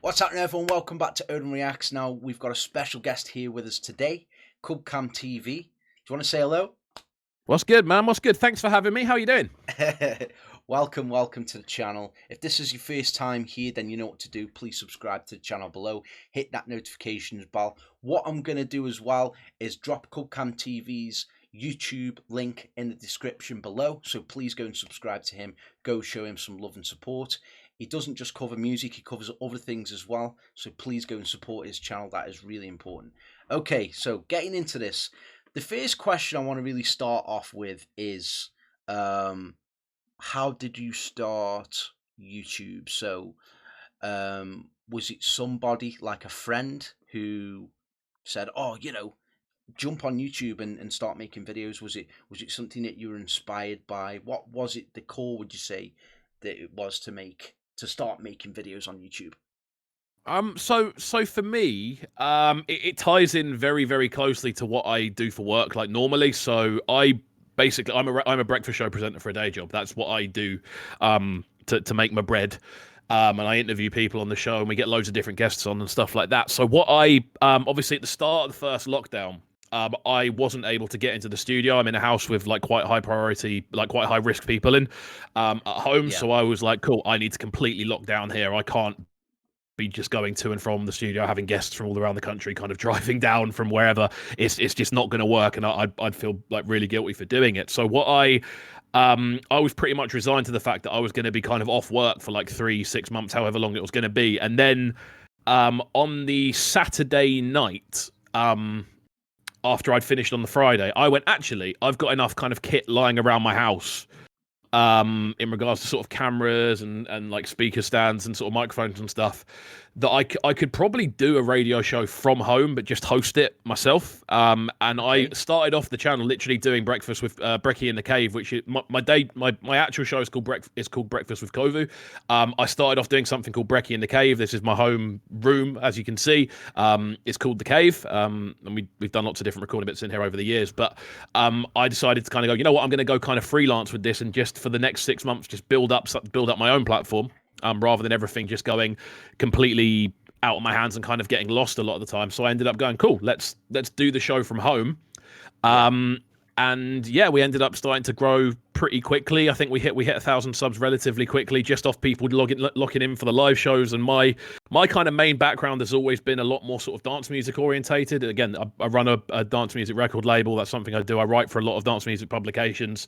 What's happening, everyone? Welcome back to OdinReactz. Now, we've got a special guest here with us today, Cubcamtv. Do you want to say hello? What's good, man? What's good? Thanks for having me. How you doing? welcome to the channel. If this is your first time here, then you know what to do. Please subscribe to the channel below. Hit that notifications bell. What I'm going to do as well is drop Cubcamtv's YouTube link in the description below. So please go and subscribe to him. Go show him some love and support. He doesn't just cover music, he covers other things as well. So please go and support his channel. That is really important. Okay, so getting into this. The first question I want to really start off with is, how did you start YouTube? So, was it somebody like a friend who said, "Oh, jump on YouTube and start making videos"? Was it something that you were inspired by? What was it? The core, would you say, that it was to start making videos on YouTube? So for me, it ties in very, very closely to what I do for work, like normally. So I'm a breakfast show presenter for a day job. That's what I do, to make my bread. And I interview people on the show, and we get loads of different guests on and stuff like that. So what obviously at the start of the first lockdown, I wasn't able to get into the studio. I'm in a house with like quite high priority, like quite high risk people at home. Yeah. So I was like, cool, I need to completely lock down here. I can't be just going to and from the studio, having guests from all around the country, kind of driving down from wherever. It's just not going to work, and I'd feel like really guilty for doing it. So what I was pretty much resigned to the fact that I was going to be kind of off work for like 3-6 months, however long it was going to be. And then on the Saturday night, after I'd finished on the Friday, I went, actually, I've got enough kind of kit lying around my house, in regards to sort of cameras and like speaker stands and sort of microphones and stuff, that I could probably do a radio show from home, but just host it myself. And I started off the channel literally doing breakfast with Brekkie in the Cave, which is my actual show is called Breakfast with Kovu. I started off doing something called Brekkie in the Cave. This is my home room, as you can see. It's called the Cave, and we've done lots of different recording bits in here over the years. But I decided to kind of go, you know what, I'm going to go kind of freelance with this, and just for the next 6 months, just build up my own platform. Rather than everything just going completely out of my hands and kind of getting lost a lot of the time. So I ended up going, cool, let's do the show from home. And yeah, we ended up starting to grow pretty quickly. I think we hit 1,000 subs relatively quickly, just off people locking in for the live shows. And my kind of main background has always been a lot more sort of dance music orientated. Again, I run a dance music record label. That's something I do. I write for a lot of dance music publications.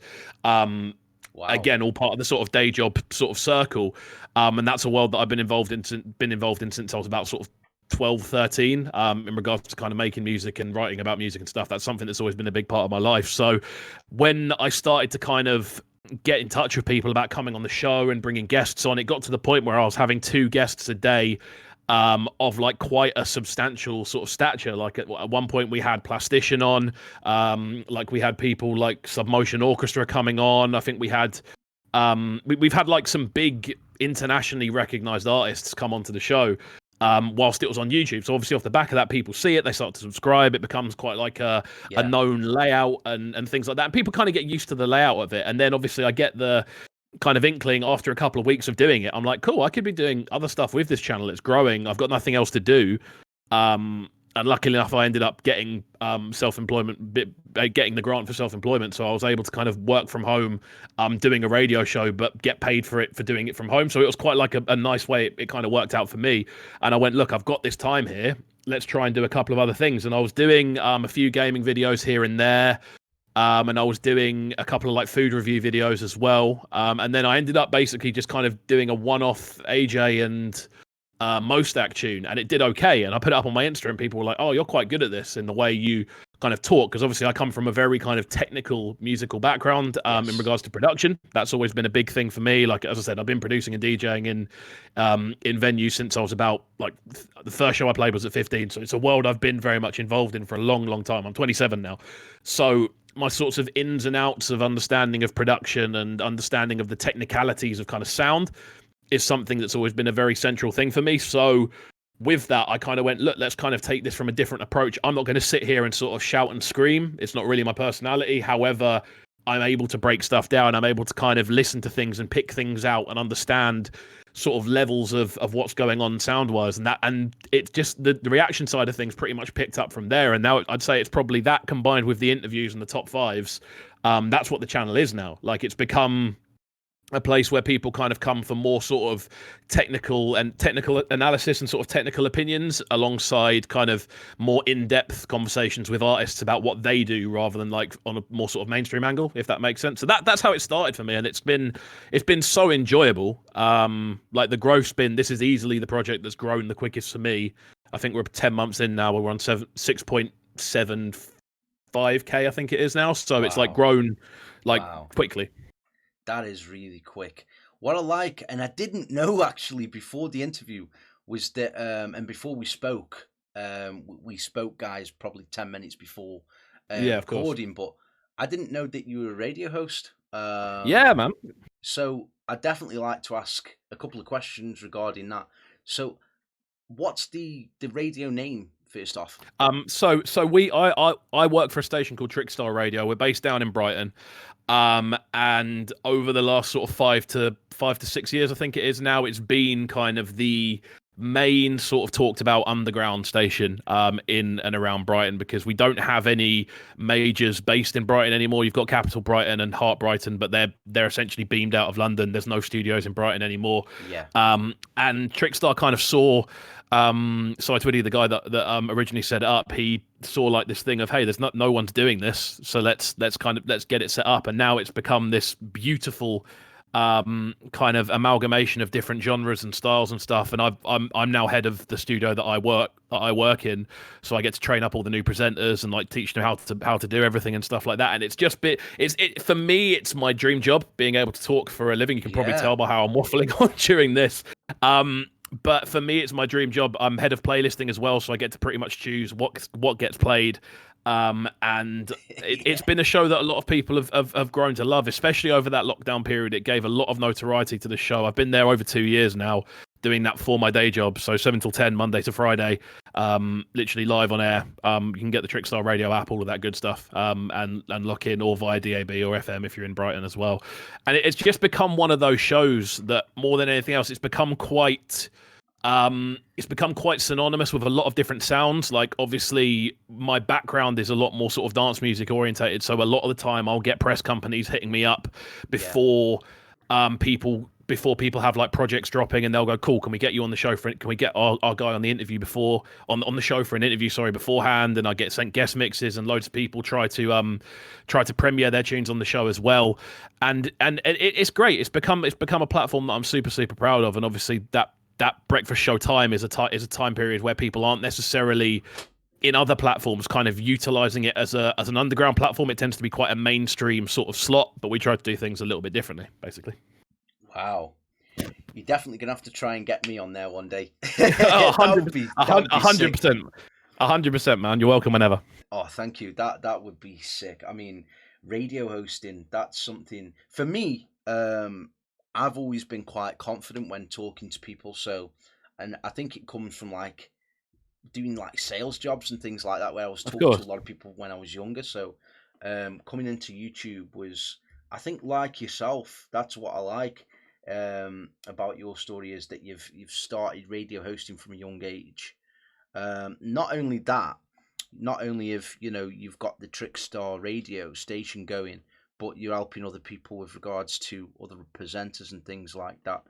Wow. Again, all part of the sort of day job sort of circle. And that's a world that I've been involved in since I was about sort of 12, 13, in regards to kind of making music and writing about music and stuff. That's something that's always been a big part of my life. So when I started to kind of get in touch with people about coming on the show and bringing guests on, it got to the point where I was having 2 guests a day, of like quite a substantial sort of stature. Like at one point we had Plastician on, like we had people like Submotion Orchestra coming on. I think we had, we've had like some big internationally recognized artists come onto the show, whilst it was on YouTube. So obviously off the back of that, people see it, they start to subscribe. It becomes quite like a known layout and things like that. And people kind of get used to the layout of it. And then obviously I get the kind of inkling after a couple of weeks of doing it. I'm like, cool, I could be doing other stuff with this channel. It's growing. I've got nothing else to do. And luckily enough, I ended up getting self-employment, getting the grant for self-employment. So I was able to kind of work from home, doing a radio show, but get paid for doing it from home. So it was quite like a nice way. It kind of worked out for me. And I went, look, I've got this time here. Let's try and do a couple of other things. And I was doing a few gaming videos here and there. And I was doing a couple of like food review videos as well. And then I ended up basically just kind of doing a one-off AJ and Mostak tune, and it did okay. And I put it up on my Insta, and people were like, "Oh, you're quite good at this in the way you kind of talk." Because obviously, I come from a very kind of technical musical background, in regards to production. That's always been a big thing for me. Like as I said, I've been producing and DJing in venues since I was about like the first show I played was at 15. So it's a world I've been very much involved in for a long, long time. I'm 27 now, so my sorts of ins and outs of understanding of production and understanding of the technicalities of kind of sound is something that's always been a very central thing for me. So with that, I kind of went, look, let's kind of take this from a different approach. I'm not going to sit here and sort of shout and scream. It's not really my personality. However, I'm able to break stuff down. I'm able to kind of listen to things and pick things out and understand sort of levels of what's going on sound wise, and it just the reaction side of things pretty much picked up from there. And now I'd say it's probably that combined with the interviews and the top fives. That's what the channel is now. Like, it's become a place where people kind of come for more sort of technical analysis and sort of technical opinions, alongside kind of more in-depth conversations with artists about what they do, rather than like on a more sort of mainstream angle, if that makes sense. So that's how it started for me, and it's been so enjoyable. Like, the growth's been, this is easily the project that's grown the quickest for me. I think we're 10 months in now, we're on 6.75k, I think it is now. So it's like grown like quickly. That is really quick. What I like, and I didn't know actually before the interview, was that, and before we spoke, guys, probably 10 minutes before recording, but I didn't know that you were a radio host. Yeah, man. So I'd definitely like to ask a couple of questions regarding that. So what's the radio name, first off? So I work for a station called Trickstar Radio. We're based down in Brighton. And over the last sort of 5 to 6 years, I think it is now, it's been kind of the main sort of talked about underground station in and around Brighton, because we don't have any majors based in Brighton anymore. You've got Capital Brighton and Heart Brighton, but they're essentially beamed out of London. There's no studios in Brighton anymore. Yeah. And Trickstar kind of saw, so Twitty, the guy that originally set it up, he saw like this thing of, hey, there's no one's doing this, so let's get it set up. And now it's become this beautiful kind of amalgamation of different genres and styles and stuff. And I'm now head of the studio that I work in, so I get to train up all the new presenters and like teach them how to do everything and stuff like that. And it's just for me, it's my dream job, being able to talk for a living. You can probably tell by how I'm waffling on during this. But for me, it's my dream job. I'm head of playlisting as well, so I get to pretty much choose what gets played. And it's been a show that a lot of people have grown to love, especially over that lockdown period. It gave a lot of notoriety to the show. I've been there over 2 years now, doing that for my day job. So 7 till 10, Monday to Friday, literally live on air. You can get the Trickstar Radio app, all of that good stuff, and lock in, or via DAB or FM if you're in Brighton as well. And it's just become one of those shows that, more than anything else, it's become quite synonymous with a lot of different sounds. Like, obviously my background is a lot more sort of dance music orientated, so a lot of the time I'll get press companies hitting me up before people have like projects dropping, and they'll go, cool, can we get you on the show can we get our guy on the interview on the show for an interview beforehand. And I get sent guest mixes, and loads of people try to premiere their tunes on the show as well. And it's great. It's become a platform that I'm super, super proud of. And obviously that breakfast show time is a time period where people aren't necessarily in other platforms kind of utilizing it as an underground platform. It tends to be quite a mainstream sort of slot, but we try to do things a little bit differently, basically. Wow. You're definitely going to have to try and get me on there one day. 100%, 100%, man. You're welcome whenever. Oh, thank you. That would be sick. I mean, radio hosting, that's something for me. I've always been quite confident when talking to people. So, and I think it comes from like doing like sales jobs and things like that, where I was talking to a lot of people when I was younger. So, coming into YouTube was, I think, like yourself, that's what I like about your story, is that you've started radio hosting from a young age. Not only that, not only have you've got the Trickstar radio station going, but you're helping other people with regards to other presenters and things like that.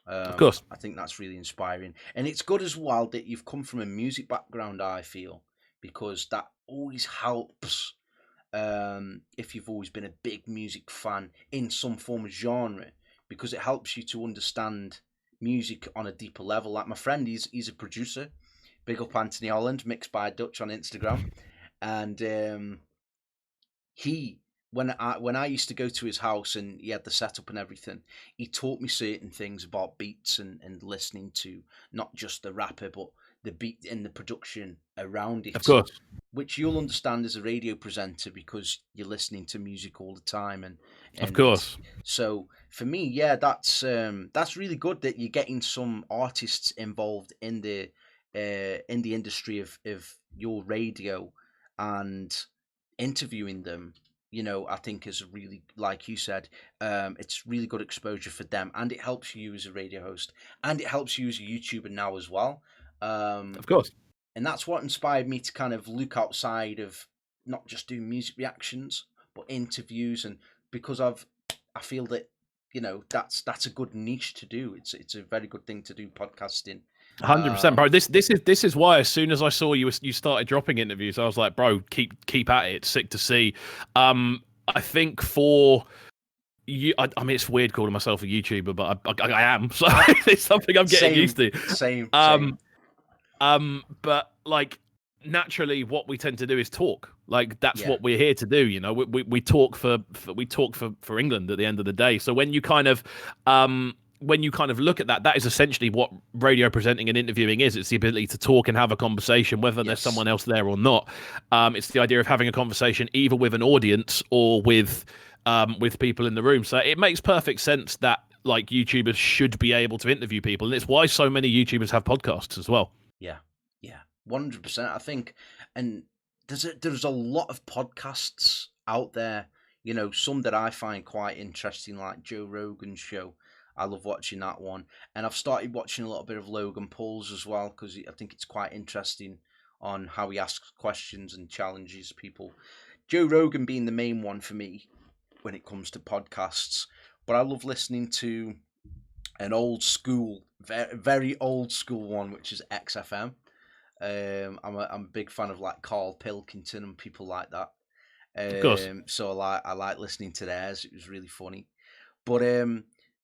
Of course. I think that's really inspiring. And it's good as well that you've come from a music background, I feel, because that always helps if you've always been a big music fan in some form of genre, because it helps you to understand music on a deeper level. Like my friend, he's a producer. Big up Anthony Holland, Mixed by Dutch on Instagram. And when I used to go to his house and he had the setup and everything, he taught me certain things about beats and listening to not just the rapper, but the beat and the production around it. Of course. Which you'll understand as a radio presenter, because you're listening to music all the time. And of course. So for me, yeah, that's really good that you're getting some artists involved in the industry of your radio and interviewing them. you know, I think is really, like you said, it's really good exposure for them, and it helps you as a radio host, and it helps you as a YouTuber now as well. Of course. And that's what inspired me to kind of look outside of not just doing music reactions, but interviews, and because I feel that, you know, that's a good niche to do. It's a very good thing to do, podcasting. 100%, bro. This is why as soon as I saw you started dropping interviews, I was like, bro, keep at it. It's sick to see. I think for you, I mean, it's weird calling myself a YouTuber, but I am. So it's something I'm getting used to. Same. But like naturally, what we tend to do is talk. Like that's Yeah. what we're here to do. You know, we talk for England at the end of the day. So when you kind of look at that, that is essentially what radio presenting and interviewing is. It's the ability to talk and have a conversation, whether there's someone else there or not. It's the idea of having a conversation either with an audience or with people in the room. So it makes perfect sense that like YouTubers should be able to interview people, and it's why so many YouTubers have podcasts as well. Yeah, 100%. I think, and there's a lot of podcasts out there. You know, some that I find quite interesting, like Joe Rogan's show. I love watching that one, and I've started watching a little bit of Logan Paul's as well, because I think it's quite interesting on how he asks questions and challenges people. Joe Rogan being the main one for me when it comes to podcasts, but I love listening to an old school, very old school one, which is XFM. I'm a big fan of like Carl Pilkington and people like that. Of course. So I like listening to theirs. It was really funny. But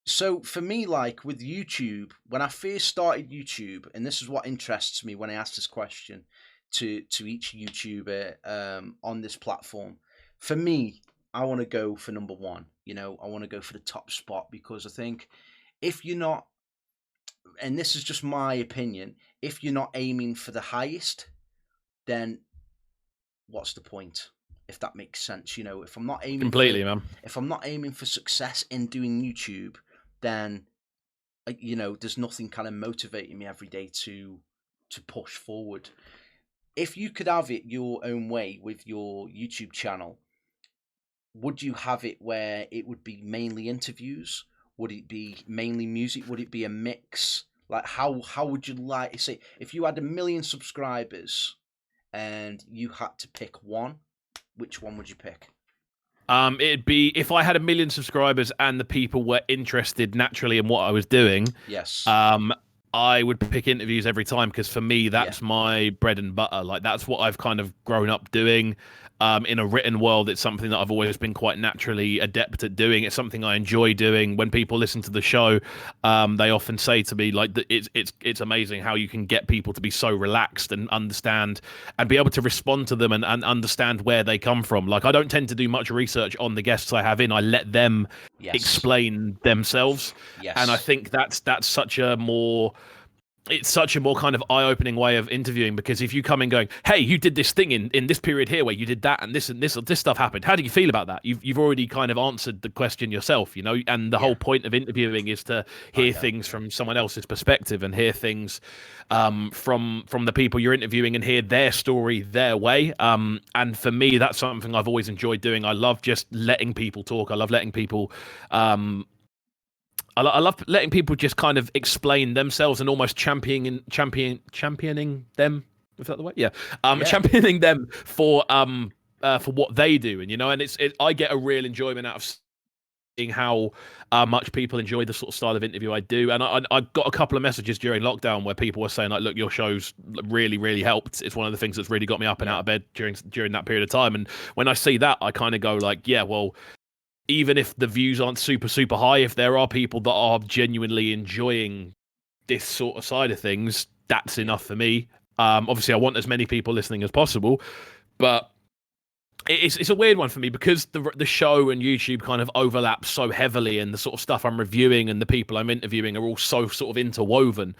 so for me, like with YouTube, when I first started YouTube, and this is what interests me when I ask this question to each YouTuber on this platform, for me, I want to go for number one. You know, I want to go for the top spot, because I think if you're not, and this is just my opinion, if you're not aiming for the highest, then what's the point? If that makes sense, you know, if I'm not aiming completely, man. If I'm not aiming for success in doing YouTube, then you know, there's nothing kind of motivating me every day to push forward. If you could have it your own way with your YouTube channel, would you have it where it would be mainly interviews? Would it be mainly music? Would it be a mix? Like how would you like to say, if you had 1 million subscribers and you had to pick one, which one would you pick? It'd be if I had 1 million subscribers and the people were interested naturally in what I was doing. Yes. I would pick interviews every time, because for me that's my bread and butter. Like that's what I've kind of grown up doing. In a written world, it's something that I've always been quite naturally adept at doing. It's something I enjoy doing. When people listen to the show, they often say to me like, it's amazing how you can get people to be so relaxed and understand and be able to respond to them and understand where they come from. Like I don't tend to do much research on the guests I have in. I let them explain themselves. Yes. And I think that's such a more... It's such a more kind of eye-opening way of interviewing, because if you come in going, hey, you did this thing in this period here where you did that and this stuff happened, how do you feel about that? You've already kind of answered the question yourself, you know. And the whole point of interviewing is to hear things from someone else's perspective and hear things from the people you're interviewing and hear their story their way. And for me, that's something I've always enjoyed doing. I love just letting people talk. I love letting people I love letting people just kind of explain themselves and almost championing them. Is that the way? Yeah. Championing them for what they do, and you know, and I get a real enjoyment out of seeing how much people enjoy the sort of style of interview I do. And I got a couple of messages during lockdown where people were saying like, look, your show's really helped. It's one of the things that's really got me up and out of bed during that period of time. And when I see that, I kind of go like, yeah, well, even if the views aren't super high, if there are people that are genuinely enjoying this sort of side of things, that's enough for me. Obviously, I want as many people listening as possible, but it's a weird one for me because the show and YouTube kind of overlap so heavily, and the sort of stuff I'm reviewing and the people I'm interviewing are all so sort of interwoven.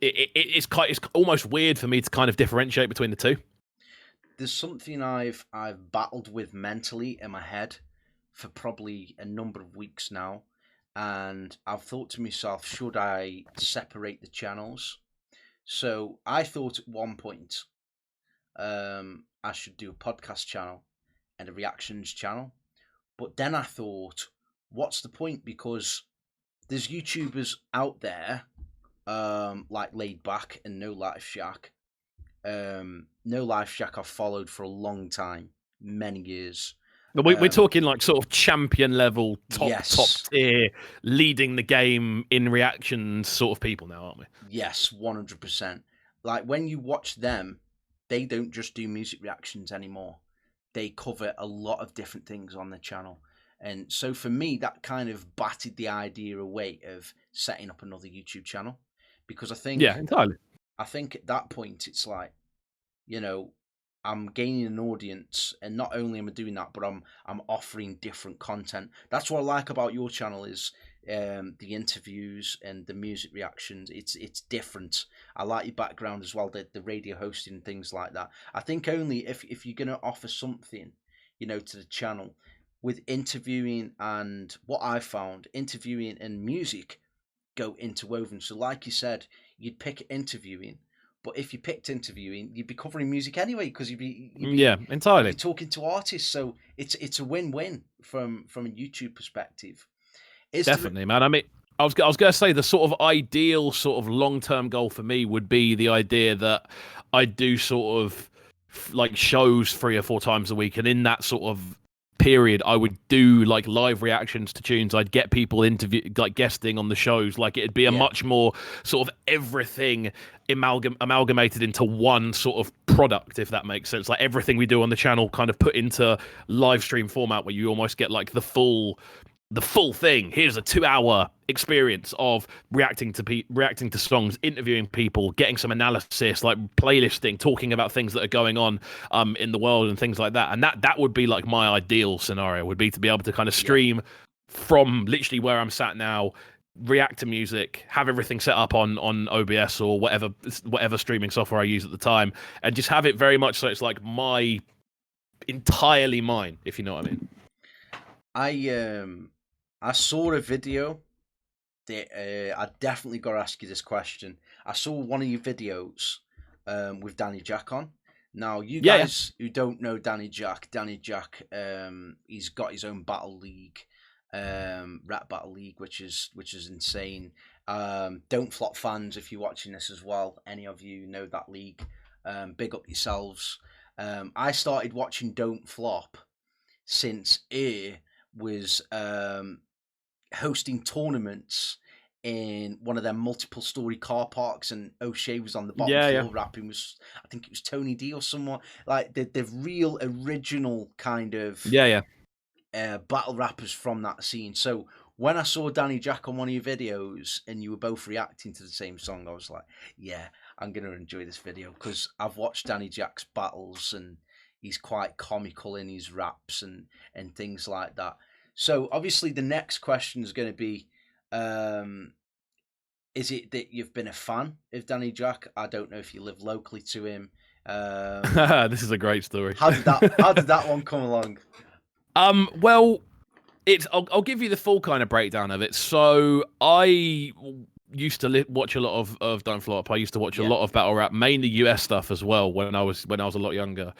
It's almost weird for me to kind of differentiate between the two. There's something I've battled with mentally in my head for probably a number of weeks now, and I've thought to myself, should I separate the channels? So I thought at one point I should do a podcast channel and a reactions channel. But then I thought, what's the point? Because there's YouTubers out there, like Laid Back and No Life Shack. No Life Shack I've followed for a long time, many years. But we're talking like sort of champion level, top Yes. tier, leading the game in reactions sort of people now, aren't we? Yes, 100%. Like when you watch them, they don't just do music reactions anymore. They cover a lot of different things on the channel. And so for me, that kind of batted the idea away of setting up another YouTube channel. Because Yeah, entirely. I think at that point it's like, you know, I'm gaining an audience, and not only am I doing that, but I'm offering different content. That's what I like about your channel is the interviews and the music reactions. It's different. I like your background as well, the radio hosting and things like that. I think only if you're gonna offer something, you know, to the channel with interviewing, and what I found, interviewing and music go interwoven. So like you said, you'd pick interviewing. But if you picked interviewing, you'd be covering music anyway because Yeah, entirely. you'd be talking to artists. So it's a win-win from a YouTube perspective. Definitely, man. I mean, I was going to say the sort of ideal sort of long-term goal for me would be the idea that I do sort of like shows 3 or 4 times a week, and in that sort of period I would do like live reactions to tunes. I'd get people like guesting on the shows. Like it'd be a much more sort of everything amalgamated into one sort of product, if that makes sense. Like everything we do on the channel kind of put into live stream format where you almost get like the full thing. Here's a 2-hour experience of reacting to songs, interviewing people, getting some analysis, like playlisting, talking about things that are going on in the world and things like that. And that would be like my ideal scenario, would be to be able to kind of stream from literally where I'm sat now, react to music, have everything set up on OBS or whatever streaming software I use at the time, and just have it very much so it's like entirely mine, if you know what I mean. I saw a video that I definitely got to ask you this question. I saw one of your videos with Danny Jack on. Now, you guys who don't know Danny Jack, he's got his own battle league, rap battle league, which is insane. Don't Flop fans, if you're watching this as well, any of you know that league, big up yourselves. I started watching Don't Flop since was hosting tournaments in one of their multiple story car parks, and O'Shea was on the bottom floor rapping. I think it was Tony D or someone, like the real original kind of battle rappers from that scene. So when I saw Danny Jack on one of your videos and you were both reacting to the same song, I was like, yeah, I'm gonna enjoy this video because I've watched Danny Jack's battles and he's quite comical in his raps and things like that. So obviously the next question is going to be, is it that you've been a fan of Danny Jack? I don't know if you live locally to him. This is a great story. How did that one come along? Well, I'll give you the full kind of breakdown of it. So I used to watch a lot of Don't Flop. I used to watch a lot of battle rap, mainly US stuff as well when I was a lot younger.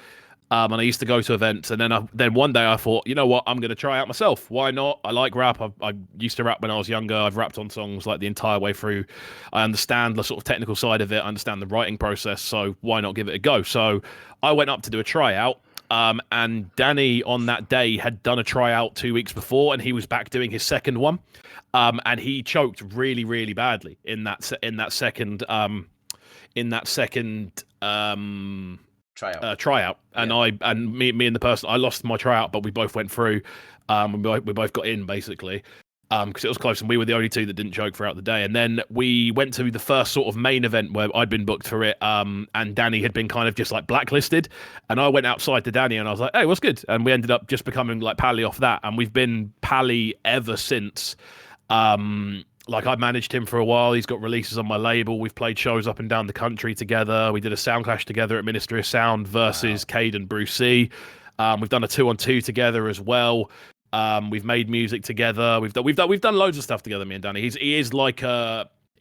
And I used to go to events, and then one day I thought, you know what, I'm going to try out myself. Why not? I like rap. I used to rap when I was younger. I've rapped on songs like the entire way through. I understand the sort of technical side of it. I understand the writing process. So why not give it a go? So I went up to do a tryout. And Danny on that day had done a tryout 2 weeks before, and he was back doing his second one. And he choked really, really badly in that second tryout, and me and the person, I lost my tryout, but we both went through. We both got in basically, because it was close, and we were the only two that didn't choke throughout the day. And then we went to the first sort of main event where I'd been booked for it, and Danny had been kind of just like blacklisted, and I went outside to Danny and I was like, hey, what's good? And we ended up just becoming like pally off that, and we've been pally ever since. Like I managed him for a while. He's got releases on my label. We've played shows up and down the country together. We did a sound clash together at Ministry of Sound versus Cade and Bruce C. We've done a 2-on-2 together as well. We've made music together. We've done loads of stuff together, me and Danny. He is like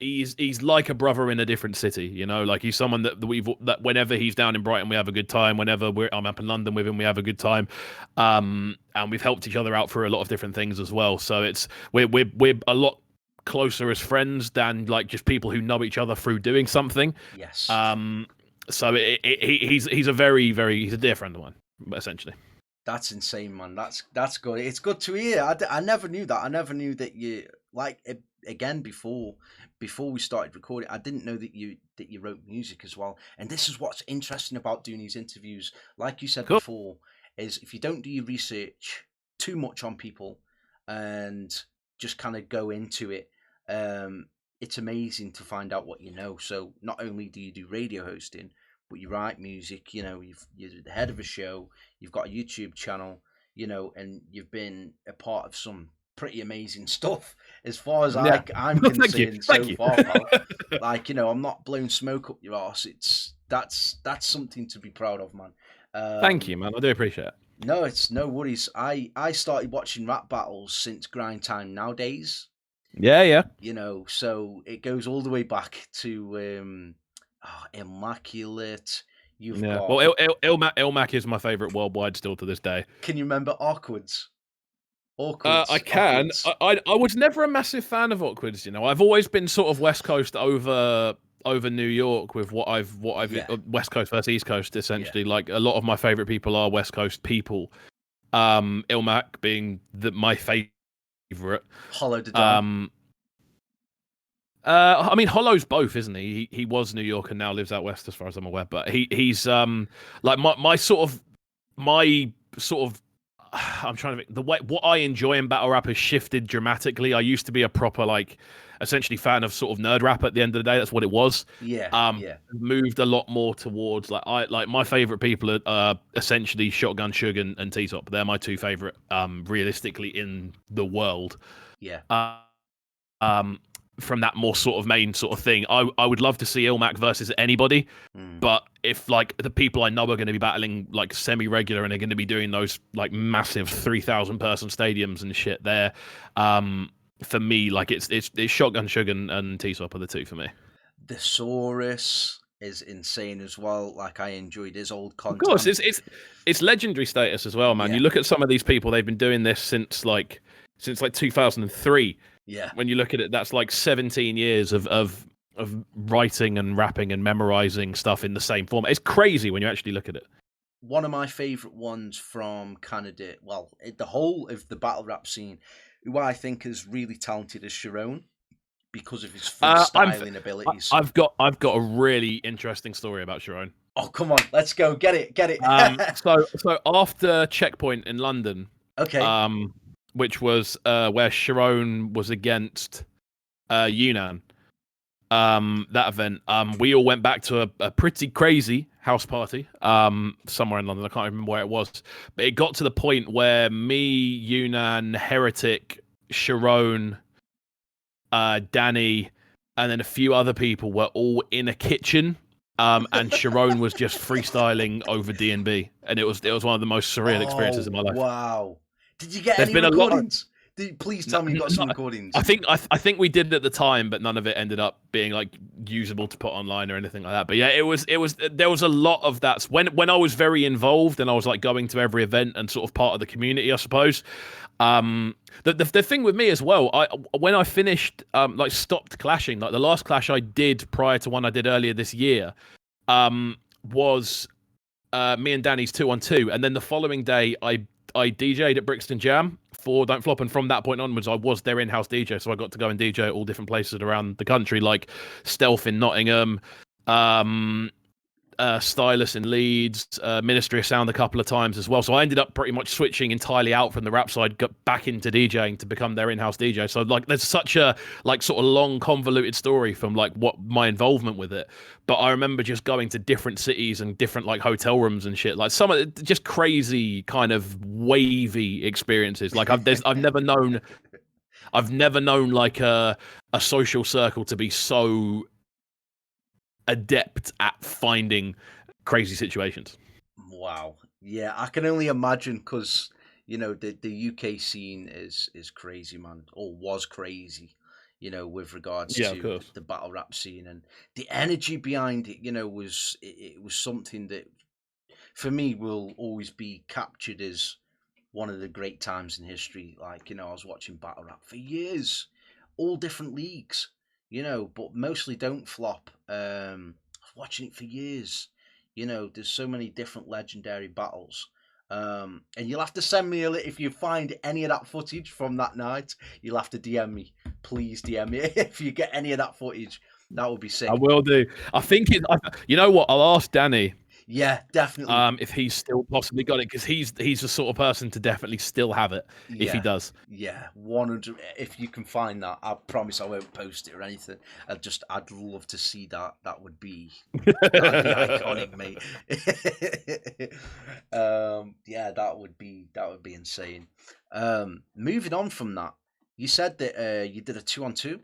he's like a brother in a different city, you know. Like he's someone that whenever he's down in Brighton, we have a good time. Whenever I'm up in London with him, we have a good time. And we've helped each other out for a lot of different things as well. So it's we're a lot closer as friends than like just people who know each other through doing something. Yes. So he's a he's a dear friend of mine, essentially. That's insane, man. That's good. It's good to hear. I never knew that. I never knew that you like again before we started recording. I didn't know that you wrote music as well. And this is what's interesting about doing these interviews. Like you said Cool. before, is if you don't do your research too much on people and just kind of go into it, it's amazing to find out what you know. So not only do you do radio hosting, but you write music, you know, you're the head of a show, you've got a YouTube channel, you know, and you've been a part of some pretty amazing stuff as far as I'm concerned so far, pal. Like, you know, I'm not blowing smoke up your arse. That's something to be proud of, man. Thank you, man. I do appreciate it. No, it's no worries. I started watching rap battles since Grind Time Nowadays. Yeah. You know, so it goes all the way back to Immaculate. You've got... Well, Ilmac is my favorite worldwide still to this day. Can you remember Awkwards? I can. I was never a massive fan of Awkwards. You know, I've always been sort of West Coast over New York with what I've West Coast versus East Coast essentially. Like a lot of my favorite people are West Coast people. Ilmac being my favorite. Hollow the Don. I mean, Hollow's both, isn't he? He was New York and now lives out west, as far as I'm aware. But he's like my sort of I'm trying to think, what I enjoy in battle rap has shifted dramatically. I used to be a proper like essentially fan of sort of nerd rap at the end of the day. That's what it was. Yeah. Moved a lot more towards like my favorite people are essentially Shotgun Suge and T-Top. They're my two favorite realistically in the world. Yeah. From that more sort of main sort of thing, I would love to see Ilmac versus anybody, but if like the people I know are going to be battling like semi-regular and are going to be doing those like massive 3,000 person stadiums and shit there, for me like it's Shotgun Suge and T-Top are the two for me. The Saurus is insane as well. Like I enjoyed his old content. Of course, it's legendary status as well, man. Yeah. You look at some of these people; they've been doing this since like 2003. Yeah. When you look at it, that's like 17 years of writing and rapping and memorizing stuff in the same form. It's crazy when you actually look at it. One of my favorite ones from Canada, well, the whole of the battle rap scene, who I think is really talented is Sharon because of his freestyling abilities. I've got a really interesting story about Sharon. Oh, come on, let's go. Get it. So after Checkpoint in London, okay. Which was where Sharon was against Yunnan. That event, we all went back to a pretty crazy house party somewhere in London. I can't remember where it was, but it got to the point where me, Yunnan, Heretic, Sharon, Danny, and then a few other people were all in a kitchen. And Sharon was just freestyling over D&B, and it was one of the most surreal experiences in my life. Wow. Did you get any recordings? Please tell me you got some recordings. I think we did it at the time, but none of it ended up being like usable to put online or anything like that. But yeah, it was there was a lot of that when I was very involved and I was like going to every event and sort of part of the community, I suppose. The thing with me as well, when I finished like stopped clashing, like the last clash I did prior to one I did earlier this year, was me and Danny's 2-on-2, and then the following day I DJ'd at Brixton Jam for Don't Flop, and from that point onwards, I was their in-house DJ, so I got to go and DJ at all different places around the country, like Stealth in Nottingham, Stylus in Leeds, Ministry of Sound a couple of times as well. So I ended up pretty much switching entirely out from the rap side, got back into DJing to become their in-house DJ. So like, there's such a like sort of long, convoluted story from like what my involvement with it. But I remember just going to different cities and different like hotel rooms and shit, like some of it, just crazy kind of wavy experiences. Like I've never known like a social circle to be so adept at finding crazy situations. Wow. Yeah, I can only imagine, because you know the UK scene is crazy, man, or was crazy. with regards Yeah, of to course. the battle rap scene, and the energy behind it, it was something that for me will always be captured as one of the great times in history. Like, I was watching battle rap for years, all different leagues, but mostly don't flop. Watching it for years. There's so many different legendary battles. And you'll have to send me if you find any of that footage from that night. You'll have to DM me, please DM me if you get any of that footage. That would be I sick. will do. I think you know what? I'll ask Danny Yeah, definitely. if he's still possibly got it, because he's the sort of person to definitely still have it if he Yeah, does. yeah, 100. If you can find that, I promise I won't post it or anything. I'd love to see that. That'd be iconic, mate. Yeah, that would be insane. Moving on from that, you said that you did a 2-on-2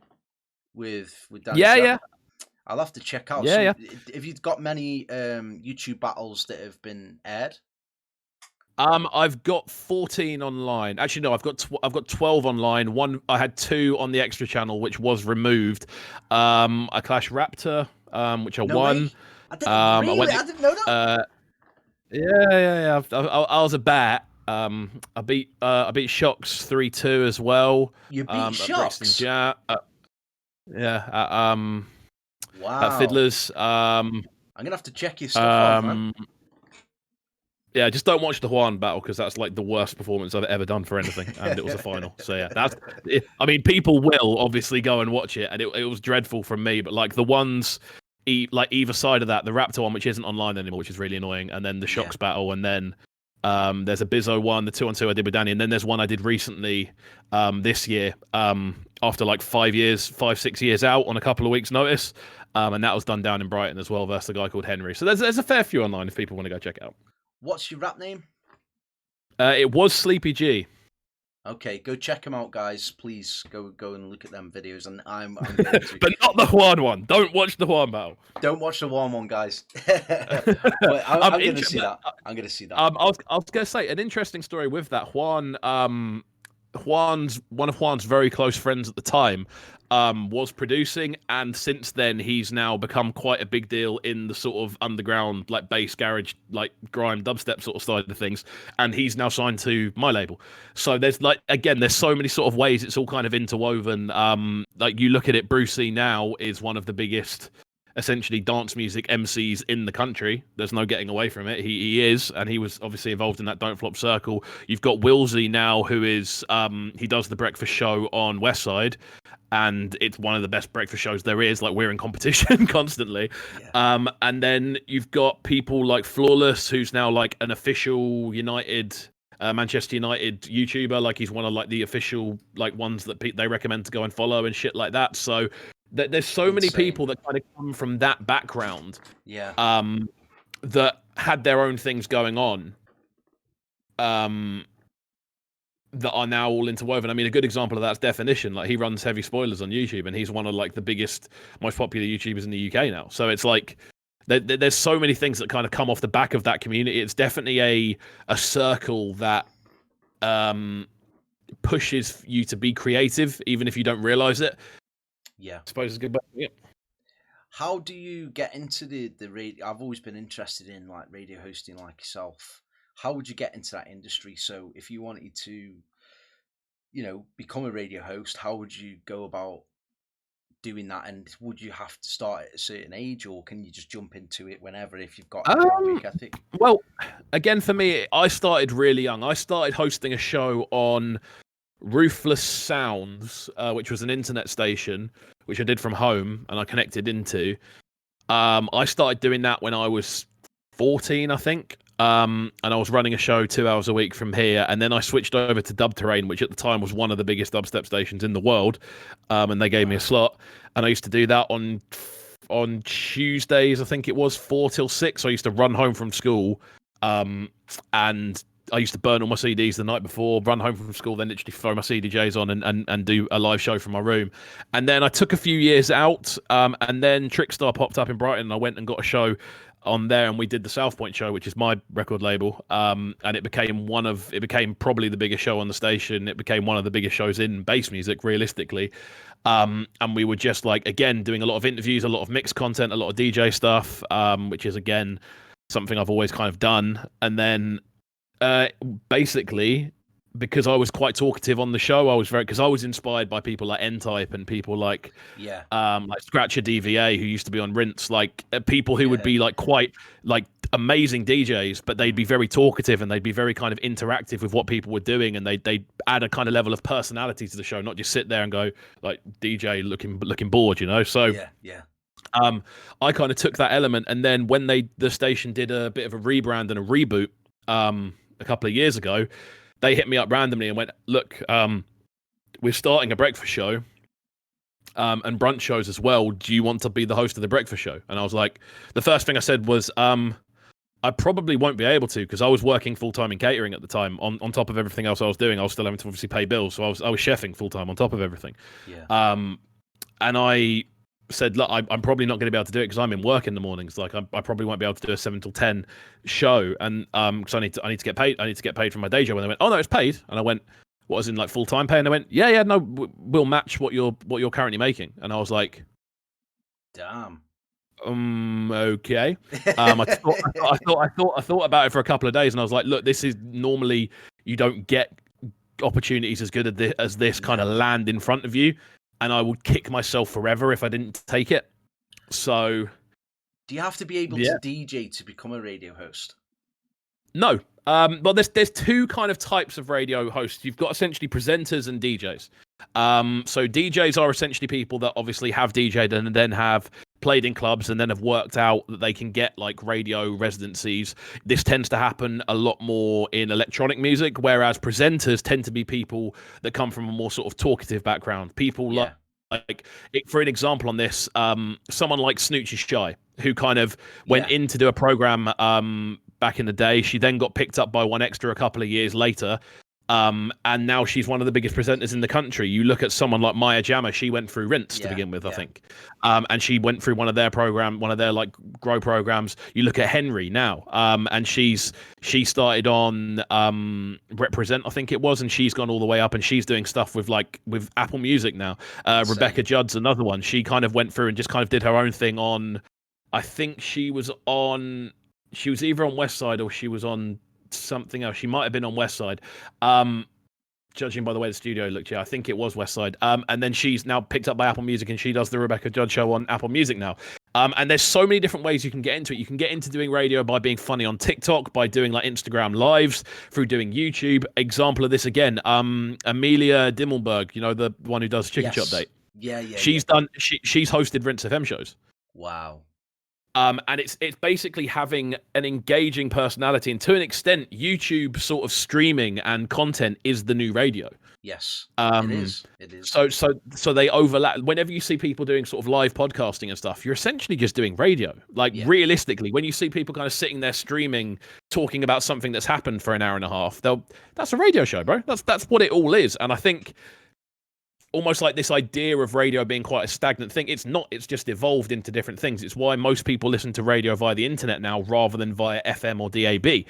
with Danny Yeah, Show. yeah, I'll have to check out yeah, some. yeah. Have you got many YouTube battles that have been aired? I've got 14 online. Actually, no, I've got 12 online. One, I had 2 on the extra channel, which was removed. I clashed Raptor, which I No won. way. I didn't I really. went. I didn't know that. Yeah. I was a bat. I beat Shocks 3-2 as well. You beat At Brixton Shocks. Jam. Yeah. At Wow. Fiddlers. I'm gonna have to check your stuff out, man. Yeah, just don't watch the Juan battle, because that's like the worst performance I've ever done for anything, and it was a final. So yeah, I mean, people will obviously go and watch it, and it was dreadful from me. But like the ones, like either side of that, the Raptor one, which isn't online anymore, which is really annoying, and then the Yeah. Shocks battle, and then there's a Bizzo one, the 2-on-2 I did with Danny, and then there's one I did recently this year, after like 5-6 years out on a couple of weeks' notice, and that was done down in Brighton as well versus a guy called Henry. So there's a fair few online if people want to go check it out. What's your rap name? It was Sleepy G. Okay, go check them out, guys. Please go and look at them videos, and I'm going to. But not the Juan one. Don't watch the Juan battle. Don't watch the one, guys. But I'm going to see that. I'm going to see that. I was going to say an interesting story with that. Juan. One of Juan's very close friends at the time was producing, and since then he's now become quite a big deal in the sort of underground, like bass garage, like grime dubstep sort of side of things, and he's now signed to my label. So there's there's so many sort of ways it's all kind of interwoven. Like you look at it, Brucey now is one of the biggest essentially dance music MCs in the country. There's no getting away from it. He is, and he was obviously involved in that Don't Flop circle. You've got Wilsey now, who is he does the breakfast show on Westside, and it's one of the best breakfast shows there is. Like, we're in competition constantly. Yeah. And then you've got people like Flawless, who's now like an official Manchester United YouTuber. Like, he's one of like the official like ones that they recommend to go and follow and shit like that. So there's so many people that kind of come from that background, Yeah. that had their own things going on, that are now all interwoven. I mean, a good example of that's Definition. Like, he runs Heavy Spoilers on YouTube, and he's one of like the biggest, most popular YouTubers in the UK now. So it's like there's so many things that kind of come off the back of that community. It's definitely a circle that pushes you to be creative, even if you don't realize it. Yeah. I suppose it's a good way. Yeah. How do you get into the radio? I've always been interested in like radio hosting, like yourself. How would you get into that industry? So if you wanted to, become a radio host, how would you go about doing that? And would you have to start at a certain age, or can you just jump into it whenever if you've got a work ethic? Well, again, for me, I started really young. I started hosting a show on Ruthless Sounds, which was an internet station, which I did from home and I connected into. I started doing that when I was 14, I think. And I was running a show 2 hours a week from here, and then I switched over to Dub Terrain, which at the time was one of the biggest dubstep stations in the world, and they gave me a slot, and I used to do that on Tuesdays, I think it was 4 till 6. So I used to run home from school, and I used to burn all my CDs the night before, run home from school, then literally throw my CDJs on and do a live show from my room. And then I took a few years out, and then Trickstar popped up in Brighton, and I went and got a show on there, and we did the South Point show, which is my record label, and it became probably the biggest show on the station. It became one of the biggest shows in bass music, realistically. And we were just like, again, doing a lot of interviews, a lot of mixed content, a lot of DJ stuff, which is again something I've always kind of done. And then basically, because I was quite talkative on the show, because I was inspired by people like N-Type and people like Scratcher DVA, who used to be on Rinse, like people who would be like quite like amazing DJs, but they'd be very talkative and they'd be very kind of interactive with what people were doing, and they'd add a kind of level of personality to the show, not just sit there and go like DJ looking bored, you know. So I kind of took that element, and then when the station did a bit of a rebrand and a reboot a couple of years ago, they hit me up randomly and went, look, we're starting a breakfast show and brunch shows as well. Do you want to be the host of the breakfast show? And I was like, the first thing I said was, I probably won't be able to, because I was working full-time in catering at the time. On top of everything else I was doing, I was still having to obviously pay bills. So I was chefing full-time on top of everything. And I said, look, I'm probably not going to be able to do it because I'm in work in the mornings. Like I probably won't be able to do a 7 till 10 show, and because I need to get paid. I need to get paid from my day job. And they went, oh no, it's paid. And I went, what, as in like full time pay? And they went, yeah, no, we'll match what you're currently making. And I was like, damn. Okay. I thought about it for a couple of days, and I was like, look, this is normally, you don't get opportunities as good as this kind of land in front of you. And I would kick myself forever if I didn't take it. So, do you have to be able to DJ to become a radio host? No. Well, there's two kind of types of radio hosts. You've got essentially presenters and DJs. So DJs are essentially people that obviously have DJed and then have played in clubs and then have worked out that they can get like radio residencies. This tends to happen a lot more in electronic music, whereas presenters tend to be people that come from a more sort of talkative background. People like for an example on this, someone like Snoochie Shy, who kind of went in to do a program back in the day. She then got picked up by One Extra a couple of years later. And now she's one of the biggest presenters in the country. You look at someone like Maya Jama, she went through Rinse to begin with, I think. And she went through one of their like grow programs. You look at Henry now, and she started on Represent, I think it was, and she's gone all the way up, and she's doing stuff with Apple Music now. Rebecca Judd's another one. She kind of went through and just kind of did her own thing on, I think she was either on West Side or she was on something else. She might have been on West Side, judging by the way the studio looked. I think it was West Side. And then she's now picked up by Apple Music, and she does the Rebecca Judd show on Apple Music now. And there's so many different ways you can get into it. You can get into doing radio by being funny on TikTok, by doing like Instagram lives, through doing YouTube. Example of this again, Amelia Dimmelberg, you know, the one who does Chicken Shop Date. She's hosted Rinse FM shows. Wow. And it's basically having an engaging personality, and to an extent, YouTube sort of streaming and content is the new radio. Yes, it is. So they overlap. Whenever you see people doing sort of live podcasting and stuff, you're essentially just doing radio. Like realistically, when you see people kind of sitting there streaming, talking about something that's happened for an hour and a half, that's a radio show, bro. That's what it all is. And I think, almost like this idea of radio being quite a stagnant thing. It's not. It's just evolved into different things. It's why most people listen to radio via the internet now rather than via FM or DAB.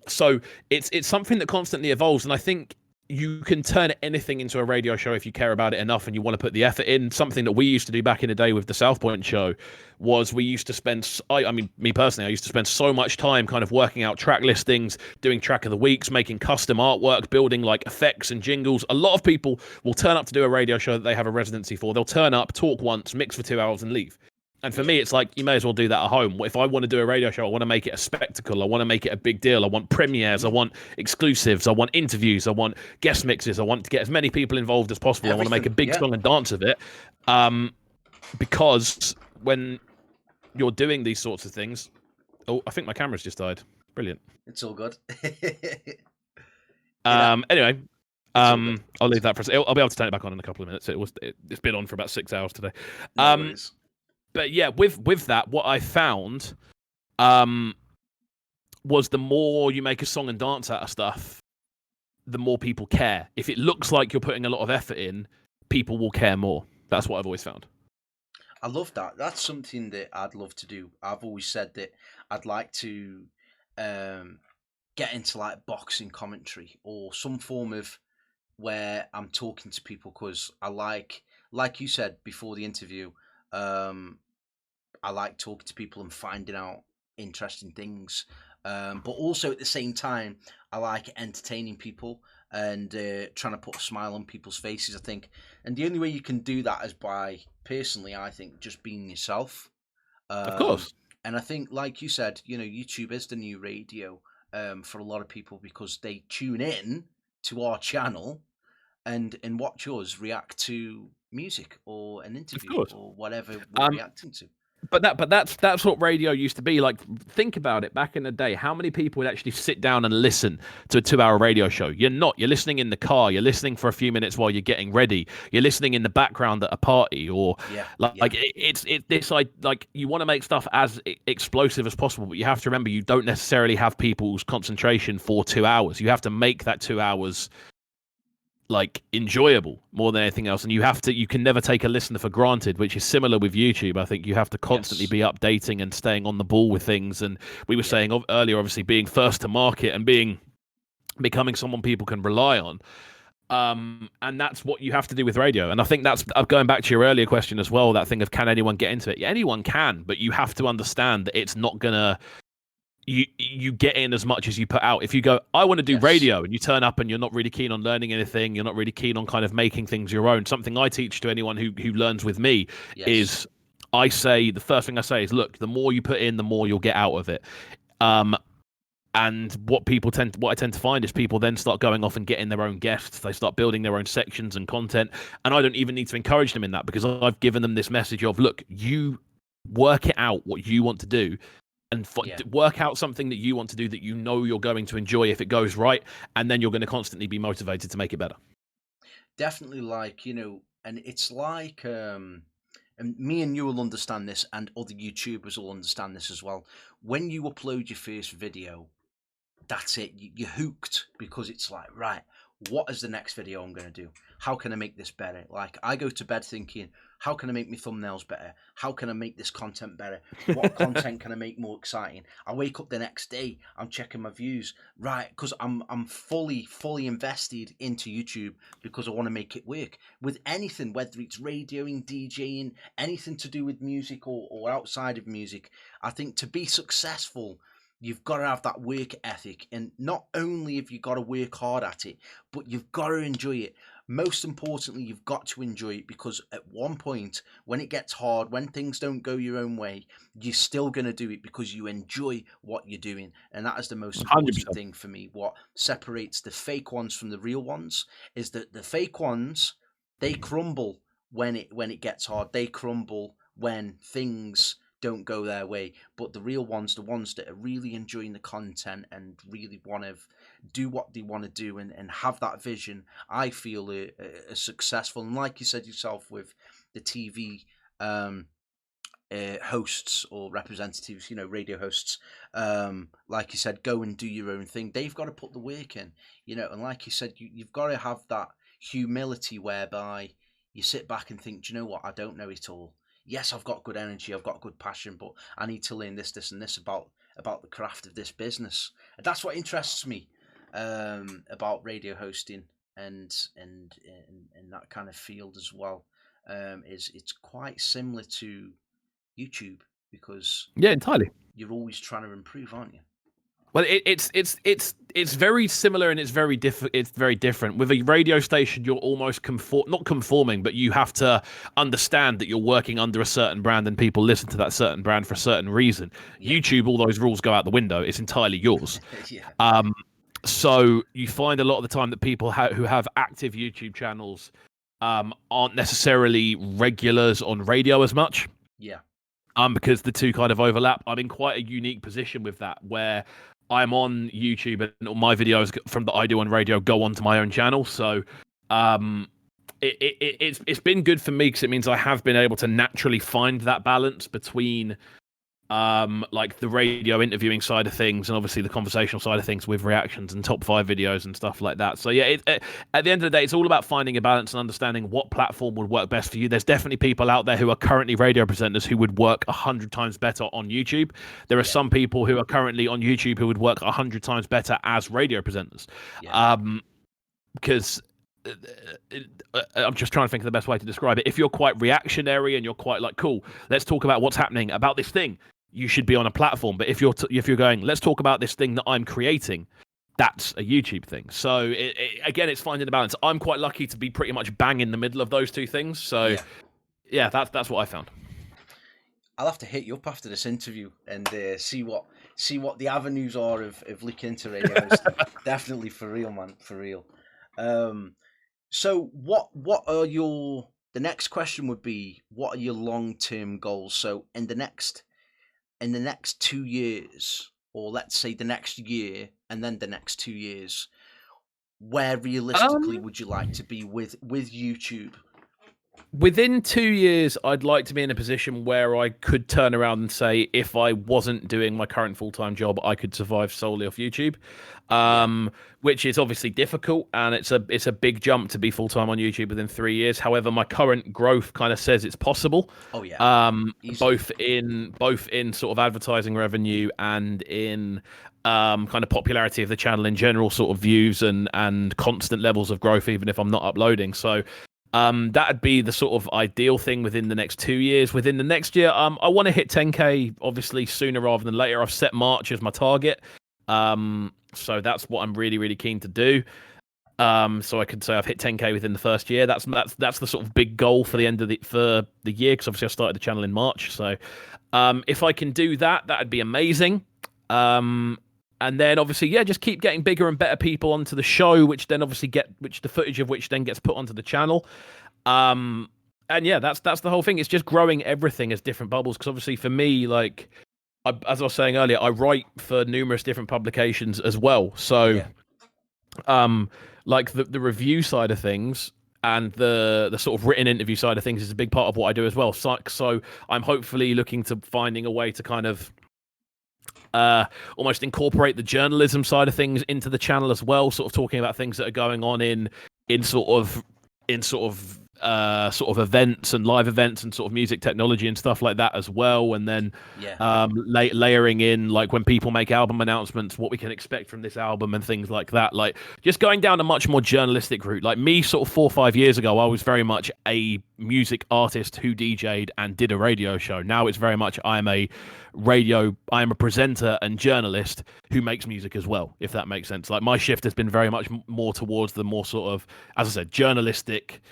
So it's something that constantly evolves, and I think you can turn anything into a radio show if you care about it enough and you want to put the effort in. Something that we used to do back in the day with the South Point show was we used to spend, I mean, me personally, I used to spend so much time kind of working out track listings, doing track of the weeks, making custom artwork, building like effects and jingles. A lot of people will turn up to do a radio show that they have a residency for. They'll turn up, talk once, mix for 2 hours and leave. And for me, it's like, you may as well do that at home. If I want to do a radio show, I want to make it a spectacle. I want to make it a big deal. I want premieres. I want exclusives. I want interviews. I want guest mixes. I want to get as many people involved as possible. I want to make a big song and dance of it. Because when you're doing these sorts of things... Oh, I think my camera's just died. Brilliant. It's all good. Anyway, I'll leave that for a second. I'll be able to turn it back on in a couple of minutes. It's been on for about 6 hours today. But yeah, with that, what I found, was the more you make a song and dance out of stuff, the more people care. If it looks like you're putting a lot of effort in, people will care more. That's what I've always found. I love that. That's something that I'd love to do. I've always said that I'd like to um, get into like boxing commentary or some form of where I'm talking to people, because I like you said before the interview, um, I like talking to people and finding out interesting things. But also at the same time, I like entertaining people and trying to put a smile on people's faces, I think. And the only way you can do that is by, personally, I think, just being yourself. Of Um, course. and I think, like you said, YouTube is the new radio for a lot of people, because they tune in to our channel and watch us react to music or an Of interview course. or whatever we're Um, reacting to. but that's what radio used to be like. Think about it. Back in the day, how many people would actually sit down and listen to a 2-hour radio show? You're listening in the car, you're listening for a few minutes while you're getting ready, you're listening in the background at a party, or Yeah, like yeah, it's this, like, you want to make stuff as explosive as possible, but you have to remember you don't necessarily have people's concentration for 2 hours. You have to make that 2 hours like enjoyable more than anything else, and you can never take a listener for granted, which is similar with YouTube. I think you have to constantly yes, be updating and staying on the ball with things, and we were yeah, saying earlier, obviously being first to market and becoming someone people can rely on. And that's what you have to do with radio. And I think that's going back to your earlier question as well, that thing of can anyone get into it? Yeah, anyone can, but you have to understand that it's not gonna you get in as much as you put out. If you go, I want to do yes, radio, and you turn up and you're not really keen on learning anything, you're not really keen on kind of making things your own. Something I teach to anyone who learns with me yes, is, the first thing I say is, look, the more you put in, the more you'll get out of it. Um, and what I tend to find is people then start going off and getting their own guests. They start building their own sections and content, and I don't even need to encourage them in that, because I've given them this message of, look, you work it out what you want to do, and yeah, work out something that you want to do that you know you're going to enjoy if it goes right, and then you're going to constantly be motivated to make it better. definitely. Like, and it's like, and me and you will understand this, and other YouTubers will understand this as well. When you upload your first video, that's it. You're hooked, because it's like, right, what is the next video I'm going to do? How can I make this better? Like, I go to bed thinking, how can I make my thumbnails better? How can I make this content better? What content can I make more exciting? I wake up the next day, I'm checking my views, right? Because I'm fully invested into YouTube, because I want to make it work with anything, whether it's radioing, DJing, anything to do with music or outside of music. I think to be successful, you've got to have that work ethic, and not only have you got to work hard at it, but you've got to enjoy it. Most importantly, you've got to enjoy it, because at one point, when it gets hard, when things don't go your own way, you're still going to do it because you enjoy what you're doing. And that is the most important 100%. thing for me. What separates the fake ones from the real ones is that the fake ones, they crumble when it gets hard. They crumble when things don't go their way. But the real ones, the ones that are really enjoying the content and really want to do what they want to do, and have that vision, I feel are successful. And like you said yourself with the TV hosts or representatives, radio hosts, like you said, go and do your own thing. They've got to put the work in, and like you said, you've got to have that humility whereby you sit back and think, do you know what? I don't know it all. Yes, I've got good energy, I've got good passion, but I need to learn this, and this about the craft of this business. And that's what interests me about radio hosting and that kind of field as well. Is it's quite similar to YouTube, because Yeah, entirely. you're always trying to improve, aren't you? Well, it's very similar, and it's very different. With a radio station, you're almost not conforming, but you have to understand that you're working under a certain brand, and people listen to that certain brand for a certain reason. Yeah, YouTube, all those rules go out the window. It's entirely yours. yeah, Um, so you find a lot of the time that people who have active YouTube channels aren't necessarily regulars on radio as much. yeah, Because the two kind of overlap. I'm in quite a unique position with that, where I'm on YouTube and all my videos from that I do on radio go onto my own channel. So um, it's been good for me, because it means I have been able to naturally find that balance between like the radio interviewing side of things, and obviously the conversational side of things with reactions and top 5 videos and stuff like that. So yeah, at the end of the day, it's all about finding a balance and understanding what platform would work best for you. There's definitely people out there who are currently radio presenters who would work 100 times better on YouTube. There are some people who are currently on YouTube who would work 100 times better as radio presenters. Because I'm just trying to think of the best way to describe it. If you're quite reactionary and you're quite like, cool, let's talk about what's happening about this thing, you should be on a platform. But if you're going, let's talk about this thing that I'm creating, that's a YouTube thing. So again, it's finding the balance. I'm quite lucky to be pretty much bang in the middle of those two things. So yeah, that's what I found. I'll have to hit you up after this interview and see what the avenues are of looking into radio. Definitely, for real, man, for real. So what are the next question would be, what are your long-term goals? So in the next 2 years, or let's say the next year and then the next 2 years, where realistically would you like to be with YouTube? Within 2 years, I'd like to be in a position where I could turn around and say, if I wasn't doing my current full-time job, I could survive solely off YouTube, which is obviously difficult, and it's a big jump to be full-time on YouTube within 3 years. However, my current growth kind of says it's possible. Oh yeah. Both in sort of advertising revenue and in kind of popularity of the channel in general, sort of views and constant levels of growth, even if I'm not uploading. So that'd be the sort of ideal thing within the next 2 years. Within the next year, I want to hit 10K obviously sooner rather than later. I've set March as my target, so that's what I'm really, really keen to do. So I could say I've hit 10K within the first year. That's the sort of big goal for the end of the year, because obviously I started the channel in March. So if I can do that, that'd be amazing. And then obviously, yeah, just keep getting bigger and better people onto the show, which then obviously the footage of which then gets put onto the channel. And yeah, that's the whole thing. It's just growing everything as different bubbles. Because obviously for me, like, as I was saying earlier, I write for numerous different publications as well. So, like the review side of things and the sort of written interview side of things is a big part of what I do as well. So I'm hopefully looking to finding a way to kind of almost incorporate the journalism side of things into the channel as well, sort of talking about things that are going on in sort of events and live events and sort of music technology and stuff like that as well. And then layering in, like, when people make album announcements, what we can expect from this album and things like that. Like, just going down a much more journalistic route. Like me, sort of 4 or 5 years ago, I was very much a music artist who DJ'd and did a radio show. Now it's very much I am a presenter and journalist who makes music as well, if that makes sense. Like, my shift has been very much more towards the more sort of, as I said, journalistic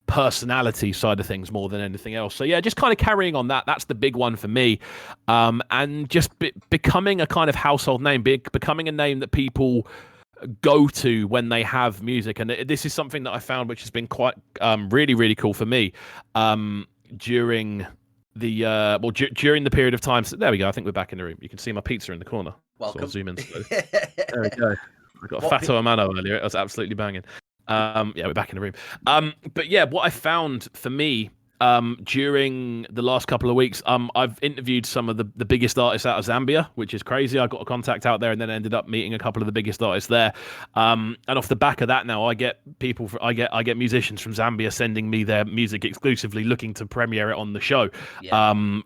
personality side of things more than anything else. So yeah, just kind of carrying on that's the big one for me, and just becoming a kind of household name, becoming a name that people go to when they have music. And this is something that I found which has been quite really, really cool for me during the during the period of time. So there we go, I think we're back in the room. You can see my pizza in the corner. Welcome. So I'll zoom in slowly. There we go. I got a Fato Amano earlier. It was absolutely banging. Yeah, we're back in the room. But yeah, what I found for me during the last couple of weeks, I've interviewed some of the biggest artists out of Zambia, which is crazy. I got a contact out there and then ended up meeting a couple of the biggest artists there. And off the back of that, now I get I get musicians from Zambia sending me their music exclusively, looking to premiere it on the show,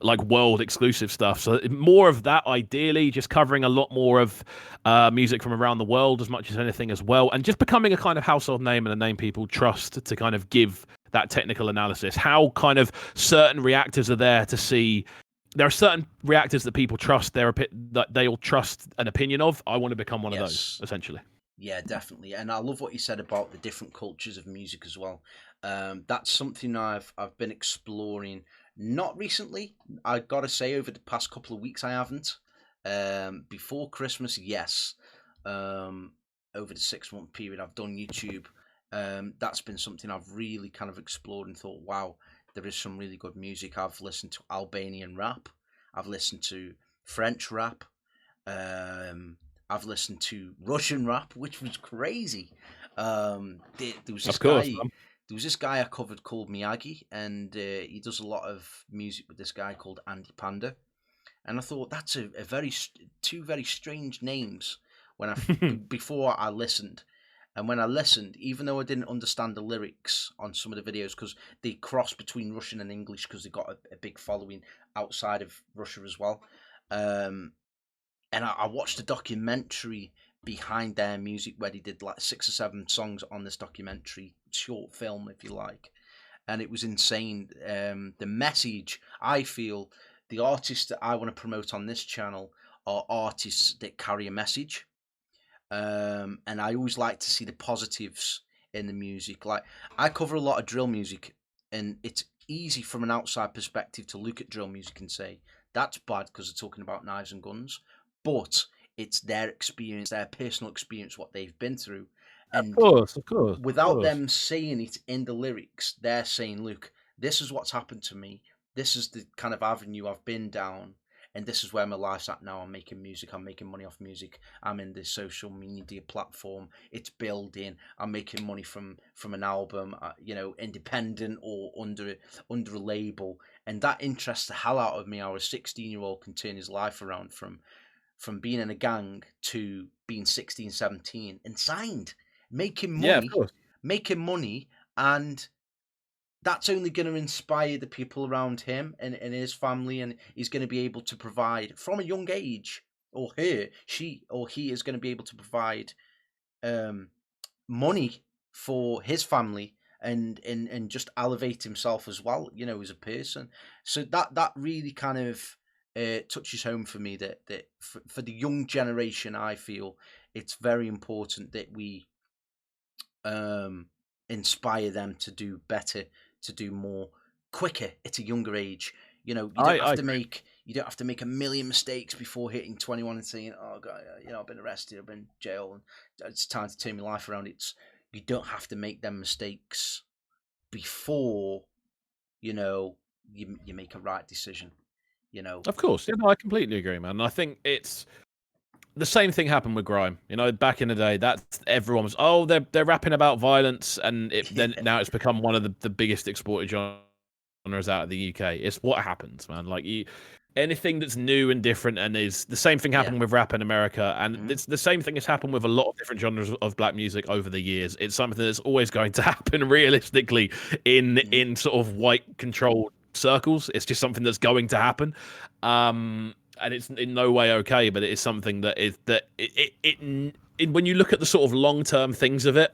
like world exclusive stuff. So more of that, ideally, just covering a lot more of music from around the world as much as anything as well, and just becoming a kind of household name and a name people trust to kind of give that technical analysis. How kind of certain reactors are there to see. There are certain reactors that people trust that they'll trust an opinion of. I want to become one of those, essentially. Yeah, definitely. And I love what you said about the different cultures of music as well. That's something I've been exploring. Not recently, I gotta say, over the past couple of weeks I haven't. Before Christmas, yes. Over the 6-month period I've done YouTube. That's been something I've really kind of explored and thought, wow, there is some really good music. I've listened to Albanian rap, I've listened to French rap, I've listened to Russian rap, which was crazy. There was this guy I covered called Miyagi, and he does a lot of music with this guy called Andy Panda. and I thought that's a two very strange names when before I listened. And when I listened, even though I didn't understand the lyrics on some of the videos, because they cross between Russian and English, because they got a big following outside of Russia as well. And I watched a documentary behind their music where they did like 6 or 7 songs on this documentary, short film, if you like. And it was insane. The message, I feel, the artists that I want to promote on this channel are artists that carry a message. And I always like to see the positives in the music. Like, I cover a lot of drill music, and it's easy from an outside perspective to look at drill music and say that's bad because they're talking about knives and guns, but it's their experience, their personal experience, what they've been through. And of course, without them saying it in the lyrics, they're saying, look, this is what's happened to me, this is the kind of avenue I've been down, and this is where my life's at now. I'm making music, I'm making money off music, I'm in this social media platform, it's building, I'm making money from an album, you know, independent or under a label. And that interests the hell out of me, how a 16-year-old can turn his life around from being in a gang to being 16, 17 and signed, making money, and that's only going to inspire the people around him and his family, and he's going to be able to provide from a young age, or she or he is going to be able to provide money for his family, and just elevate himself as well, you know, as a person. So that really kind of touches home for me, that for the young generation, I feel it's very important that we inspire them to do better, to do more, quicker at a younger age. You know, you don't have to make a million mistakes before hitting 21 and saying, "Oh God, you know, I've been arrested, I've been in jail, and it's time to turn my life around." You don't have to make them mistakes before, you know, you make a right decision. You know, of course. Yeah, no, I completely agree, man. I think it's the same thing happened with grime. You know, back in the day, that's everyone was, oh, they're rapping about violence, and then now it's become one of the biggest exported genres out of the UK. It's what happens, man. Like, anything that's new and different, and is the same thing happened with rap in America, and it's the same thing has happened with a lot of different genres of black music over the years. It's something that's always going to happen realistically in sort of white controlled circles. It's just something that's going to happen. And it's in no way okay, but it is something that is when you look at the sort of long-term things of it,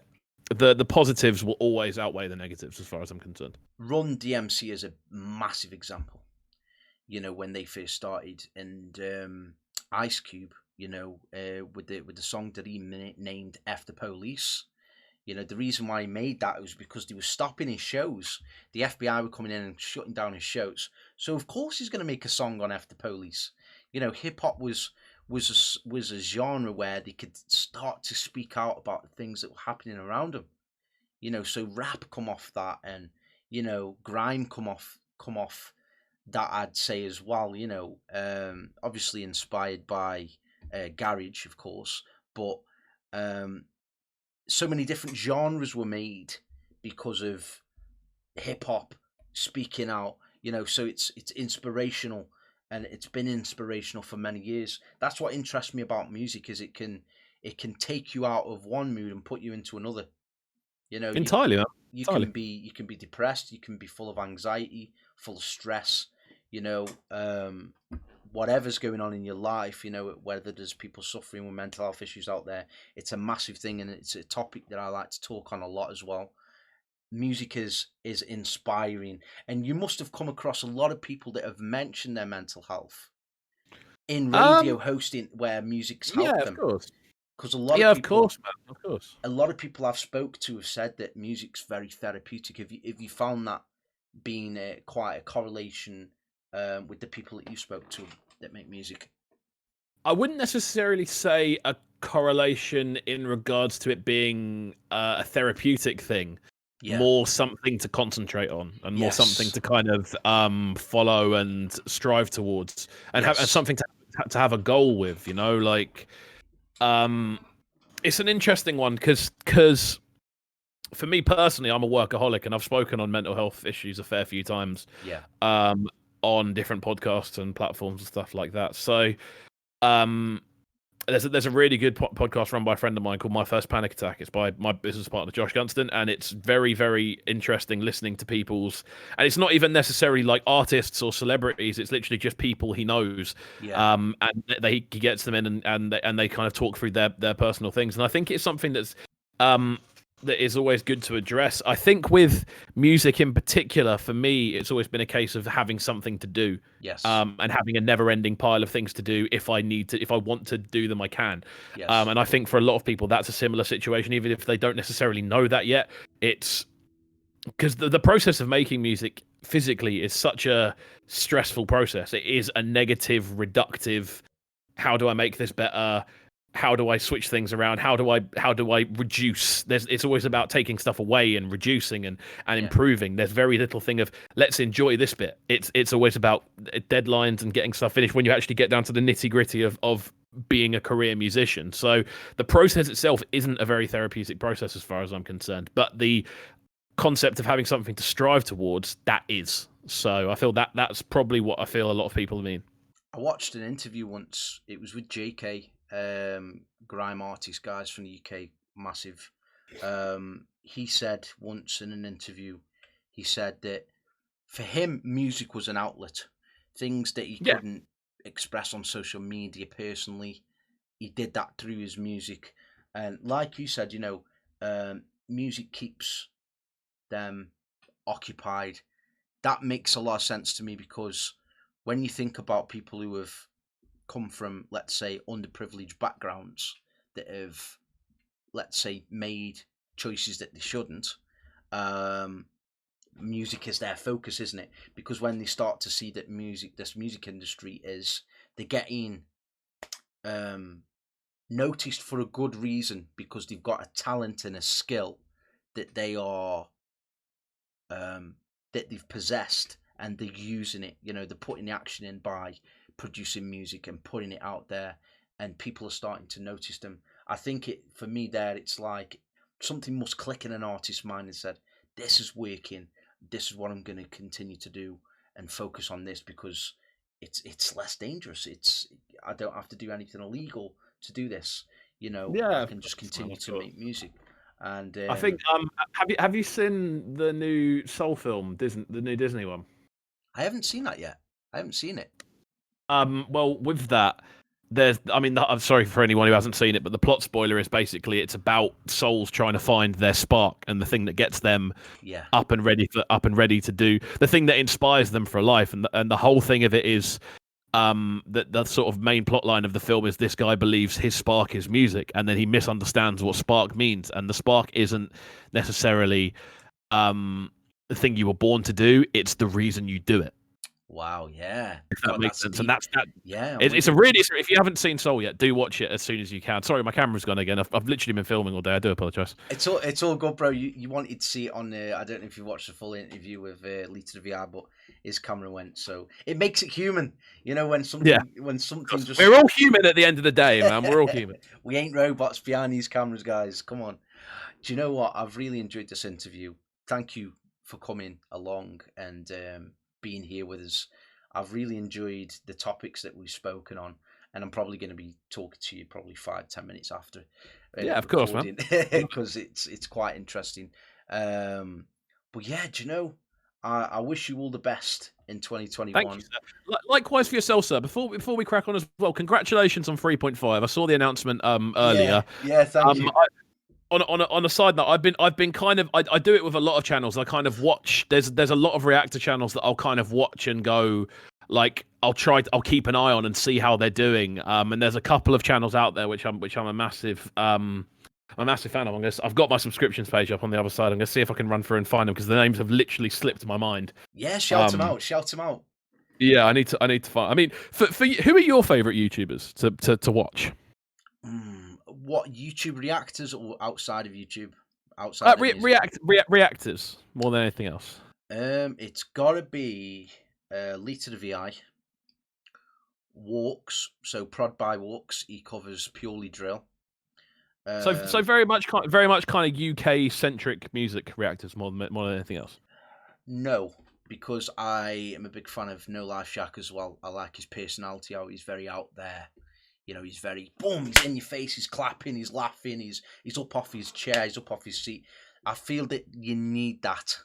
the positives will always outweigh the negatives, as far as I'm concerned. Run DMC is a massive example. You know, when they first started, and Ice Cube, you know, with the song that he named F the Police. You know, the reason why he made that was because they were stopping his shows. The FBI were coming in and shutting down his shows. So of course he's going to make a song on F the Police. You know, hip hop was a genre where they could start to speak out about the things that were happening around them. You know, so rap come off that, and you know, grime come off that, I'd say, as well. You know, obviously inspired by garage, of course, but so many different genres were made because of hip hop speaking out. You know, so it's inspirational, and it's been inspirational for many years. That's what interests me about music, is it can take you out of one mood and put you into another. You know, entirely. You can be depressed, you can be full of anxiety, full of stress. You know, whatever's going on in your life. You know, whether there's people suffering with mental health issues out there, it's a massive thing, and it's a topic that I like to talk on a lot as well. Music is inspiring, and you must have come across a lot of people that have mentioned their mental health in radio hosting, where music's helped them. Of course. Because a lot of people, of course, man, of course. A lot of people I've spoke to have said that music's very therapeutic. Have you found that being quite a correlation with the people that you spoke to that make music? I wouldn't necessarily say a correlation in regards to it being a therapeutic thing. Yeah. More something to concentrate on, and more something to kind of follow and strive towards, and have something to have a goal with. You know, like it's an interesting one, because for me personally, I'm a workaholic, and I've spoken on mental health issues a fair few times. Yeah. on different podcasts and platforms and stuff like that. So there's a really good podcast run by a friend of mine called My First Panic Attack. It's by my business partner Josh Gunston, and it's very, very interesting listening to people's. And it's not even necessarily like artists or celebrities. It's literally just people he knows. Yeah. And he gets them in and they kind of talk through their personal things. And I think it's something that is always good to address. I think with music in particular, for me, it's always been a case of having something to do. Yes. And having a never-ending pile of things to do. If I want to do them, I can. Yes. And I think for a lot of people, that's a similar situation, even if they don't necessarily know that yet. It's because the process of making music physically is such a stressful process. It is a negative, reductive. How do I make this better? How do I switch things around? How do I reduce? It's always about taking stuff away and reducing and improving. There's very little thing of let's enjoy this bit. It's always about deadlines and getting stuff finished when you actually get down to the nitty-gritty of being a career musician. So the process itself isn't a very therapeutic process as far as I'm concerned, but the concept of having something to strive towards, that is. So I feel that's probably what I feel a lot of people mean. I watched an interview once. It was with JK, grime artist guys from the UK, massive. He said once in an interview, he said that for him, music was an outlet. Things that he couldn't express on social media personally, he did that through his music. And like you said, music keeps them occupied. That makes a lot of sense to me, because when you think about people who have come from, let's say, underprivileged backgrounds that have, let's say, made choices that they shouldn't, music is their focus, isn't it? Because when they start to see that this music industry they're getting noticed for a good reason, because they've got a talent and a skill that that they've possessed, and they're using it. They're putting the action in by producing music and putting it out there, and people are starting to notice them. I think for me it's like something must click in an artist's mind and said, this is working, this is what I'm going to continue to do and focus on this, because it's less dangerous. I don't have to do anything illegal to do this. I can just continue to make music. And I think have you seen the new Soul film, the new Disney one? I haven't seen that yet. I haven't seen it. Well, with that, I'm sorry for anyone who hasn't seen it, but the plot spoiler is basically it's about souls trying to find their spark and the thing that gets them up and ready to do the thing that inspires them for life. And the whole thing of it is that the sort of main plot line of the film is this guy believes his spark is music, and then he misunderstands what spark means, and the spark isn't necessarily the thing you were born to do, it's the reason you do it. Wow, yeah. If that makes sense. And that's that. Yeah. It's a really, if you haven't seen Soul yet, do watch it as soon as you can. Sorry, my camera's gone again. I've literally been filming all day. I do apologise. It's all good, bro. You wanted to see it on I don't know if you watched the full interview with Lita the VR, but his camera went, so it makes it human. When something just, we're all human at the end of the day, man. We're all human. We ain't robots behind these cameras, guys. Come on. Do you know what? I've really enjoyed this interview. Thank you for coming along and being here with us. I've really enjoyed the topics that we've spoken on, and I'm probably going to be talking to you probably 5-10 minutes after. Of course, man. Because it's quite interesting. But yeah, do you know, I wish you all the best in 2021. Thank you, sir. Likewise for yourself, sir. Before we crack on as well, congratulations on 3.5. I saw the announcement earlier. Yeah, thank you. On a side note, I've been kind of I do it with a lot of channels. I kind of watch. There's a lot of reactor channels that I'll kind of watch and go, like I'll keep an eye on and see how they're doing. And there's a couple of channels out there which I'm a massive fan of. I've got my subscriptions page up on the other side. I'm gonna see if I can run through and find them, because the names have literally slipped my mind. Yeah, shout them out. Shout them out. Yeah, I need to find. I mean, for who are your favorite YouTubers to watch? What, YouTube reactors or outside of YouTube? Reactors more than anything else. It's gotta be Lita the VI, Walks. So Prod by Walks. He covers purely drill. So very much kind of UK centric music reactors more than anything else. No, because I am a big fan of No Life Shack as well. I like his personality, how he's very out there. You know, he's very boom. He's in your face. He's clapping. He's laughing. He's up off his chair. He's up off his seat. I feel that you need that.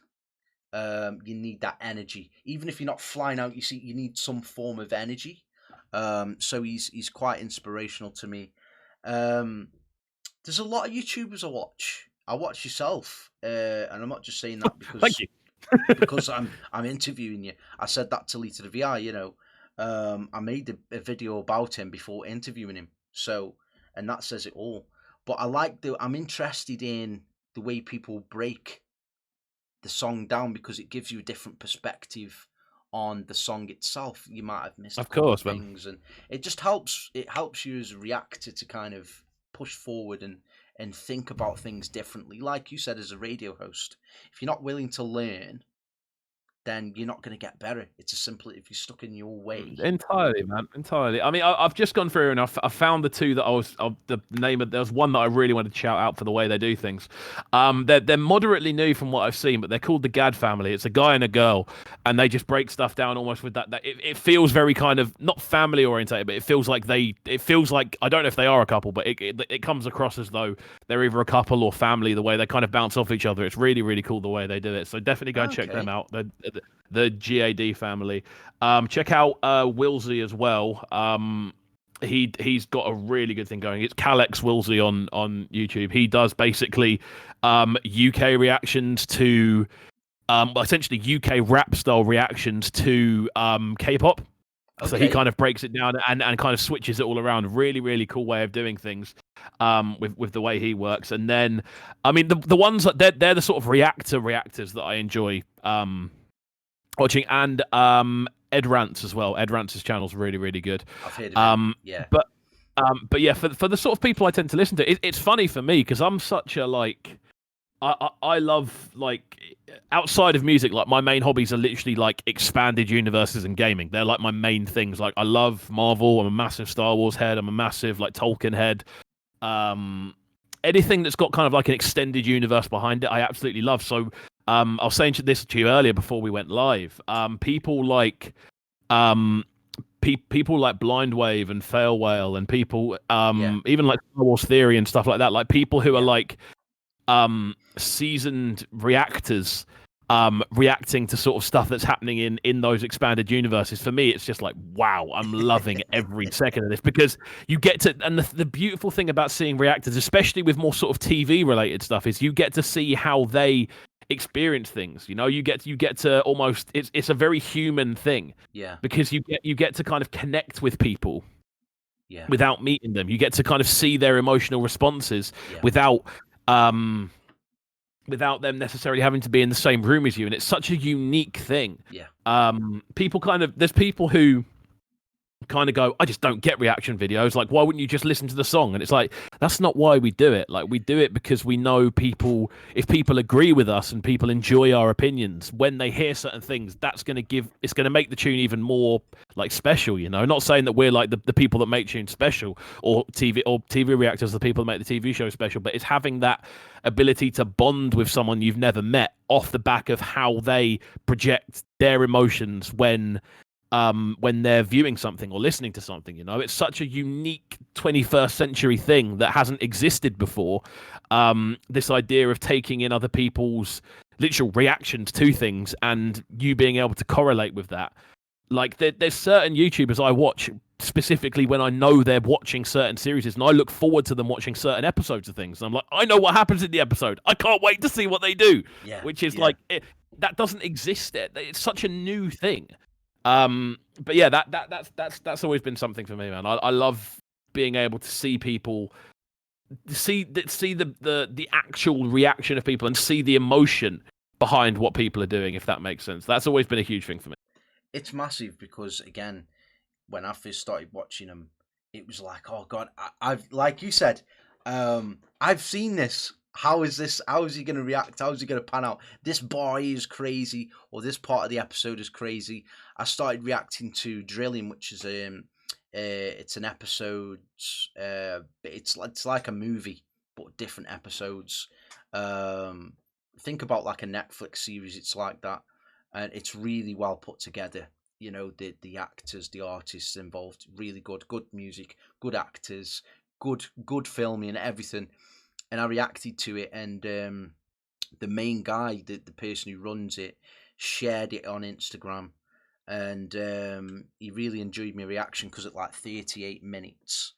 You need that energy, even if you're not flying out. You see, you need some form of energy. So he's quite inspirational to me. There's a lot of YouTubers I watch. I watch yourself, and I'm not just saying that Thank you. because I'm interviewing you. I said that to Lita the VR. You know, I made a video about him before interviewing him. So, and that says it all. But I'm interested in the way people break the song down, because it gives you a different perspective on the song itself. You might have missed a Of couple course, of man. things, and it just helps. It helps you as a reactor to kind of push forward and think about things differently. Like you said, as a radio host, if you're not willing to learn, then you're not going to get better. It's as simple. If you're stuck in your way. Entirely, man. Entirely. I mean, I've just gone through and I found the two that the name of. There was one that I really wanted to shout out for the way they do things. They're moderately new from what I've seen, but they're called the Gad family. It's a guy and a girl, and they just break stuff down almost with that. It feels very kind of not family orientated, but it feels like I don't know if they are a couple, but it comes across as though they're either a couple or family. The way they kind of bounce off each other, it's really really cool the way they do it. So definitely go and check them out. The GAD family. Check out Wilsey as well. He's got a really good thing going. It's Calex Wilsey on YouTube. He does basically UK reactions to essentially UK rap style reactions to K-pop. Okay. So he kind of breaks it down and kind of switches it all around. Really, really cool way of doing things with the way he works. And then, I mean, the ones that they're the sort of reactors that I enjoy watching, and Ed Rants as well. Ed Rants' channel's really, really good. I've heard of it. Yeah. But yeah, for the sort of people I tend to listen to, it's funny for me because I'm such a like. I love, like, outside of music, like my main hobbies are literally like expanded universes and gaming. They're like my main things. Like I love Marvel. I'm a massive Star Wars head. I'm a massive like Tolkien head. Anything that's got kind of like an extended universe behind it, I absolutely love. So I was saying this to you earlier before we went live. People like people like Blind Wave and Fail Whale and people even like Star Wars Theory and stuff like that. Like people who are like seasoned reactors reacting to sort of stuff that's happening in those expanded universes. For me, it's just like, wow, I'm loving every second of this, because you get to, and the beautiful thing about seeing reactors, especially with more sort of TV related stuff, is you get to see how they experience things. You know, you get to almost, it's a very human thing. Yeah. Because you get to kind of connect with people. Yeah. Without meeting them. You get to kind of see their emotional responses without them necessarily having to be in the same room as you, and it's such a unique thing. People there's people who kind of go, I just don't get reaction videos. Like, why wouldn't you just listen to the song? And it's like, that's not why we do it. Like, we do it because we know people, if people agree with us and people enjoy our opinions, when they hear certain things, it's going to make the tune even more like special, you know. Not saying that we're like the people that make tunes special, or TV reactors, the people that make the TV show special, but it's having that ability to bond with someone you've never met off the back of how they project their emotions when they're viewing something or listening to something. You know, it's such a unique 21st century thing that hasn't existed before. This idea of taking in other people's literal reactions to things and you being able to correlate with that. Like, there's certain YouTubers I watch specifically when I know they're watching certain series, and I look forward to them watching certain episodes of things. And I'm like, I know what happens in the episode. I can't wait to see what they do. Which is like, that doesn't exist. It's such a new thing. But yeah, that's always been something for me, man. I love being able to see people, see the actual reaction of people and see the emotion behind what people are doing, if that makes sense. That's always been a huge thing for me. It's massive because, again, when I first started watching them, it was like, oh God, I've, like you said, I've seen this. How is he going to react? How is he going to pan out? This bar is crazy, or this part of the episode is crazy. I started reacting to Drilling, which is it's an episode. It's like a movie, but different episodes. Think about like a Netflix series. It's like that. and it's really well put together. You know, the actors, the artists involved, really good music, good actors, good filming, everything. And I reacted to it, and the main guy, the person who runs it, shared it on Instagram, and he really enjoyed my reaction because at like 38 minutes,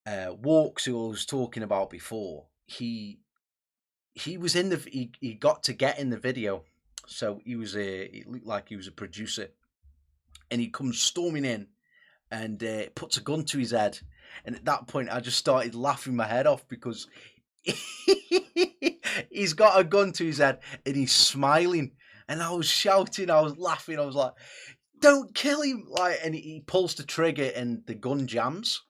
Walks, who I was talking about before, he was in he got to get in the video, so it looked like he was a producer, and he comes storming in and puts a gun to his head, and at that point I just started laughing my head off because he's got a gun to his head and he's smiling, and I was shouting, I was laughing, I was like, "Don't kill him!" Like, and he pulls the trigger and the gun jams.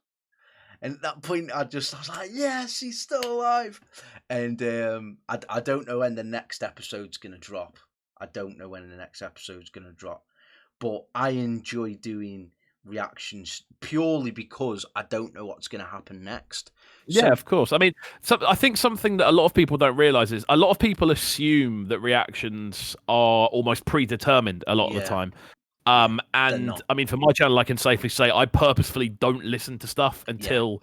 And at that point, I was like, "Yes, he's still alive." And I don't know when the next episode's gonna drop. I don't know when the next episode's gonna drop, but I enjoy doing reactions purely because I don't know what's gonna happen next. Yeah, of course. I mean, I think something that a lot of people don't realize is a lot of people assume that reactions are almost predetermined a lot of the time. And I mean, for my channel, I can safely say I purposefully don't listen to stuff until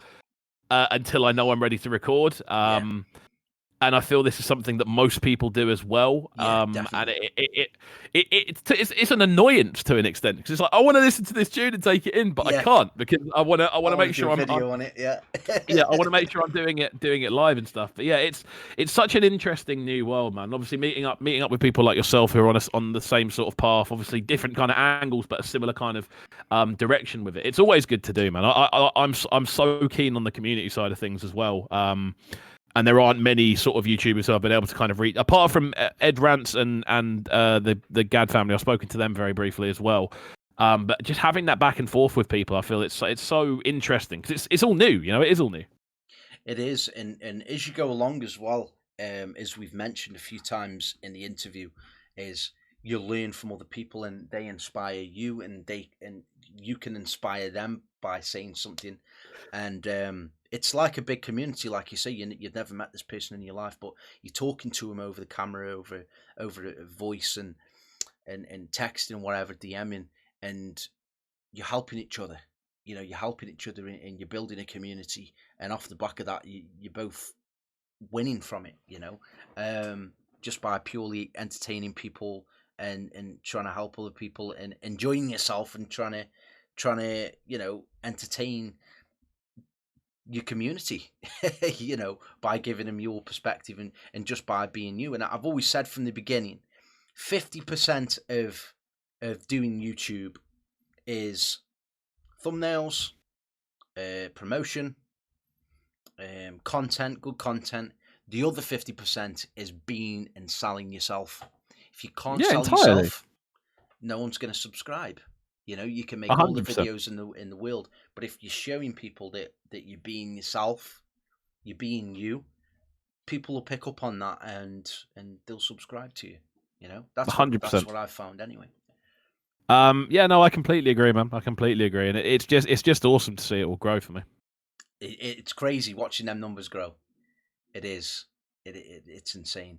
I know I'm ready to record. And I feel this is something that most people do as well. And it's an annoyance to an extent because it's like I want to listen to this tune and take it in, but I can't because I want to make sure I'm on it. Yeah, I want to make sure I'm doing it live and stuff. But yeah, it's such an interesting new world, man. Obviously, meeting up with people like yourself who are on the same sort of path. Obviously, different kind of angles, but a similar kind of direction with it. It's always good to do, man. I'm so keen on the community side of things as well. And there aren't many sort of YouTubers who I've been able to kind of reach, apart from OdinReactz and the Gad family. I've spoken to them very briefly as well. But just having that back and forth with people, I feel it's so interesting because it's all new. You know, it is all new. It is, and as you go along as well, as we've mentioned a few times in the interview, is you learn from other people and they inspire you, and you can inspire them by saying something, and it's like a big community, like you say. You've never met this person in your life, but you're talking to them over the camera, over a voice, and texting, whatever, DMing, and you're helping each other. You know, you're helping each other, and you're building a community, and off the back of that, you're both winning from it. You know, just by purely entertaining people and trying to help other people and enjoying yourself and trying to entertain your community, you know, by giving them your perspective and just by being you. And I've always said from the beginning, 50% of doing YouTube is thumbnails, promotion, content, good content. The other 50% is being and selling yourself. If you can't sell yourself, no one's going to subscribe. You know, you can make 100%. All the videos in the world, but if you're showing people that you're being yourself, you're being you, people will pick up on that and they'll subscribe to you. You know, that's 100%. That's what I've found anyway. Yeah, no, I completely agree, man. I completely agree, and it's just awesome to see it all grow for me. It's crazy watching them numbers grow. It is. It's insane.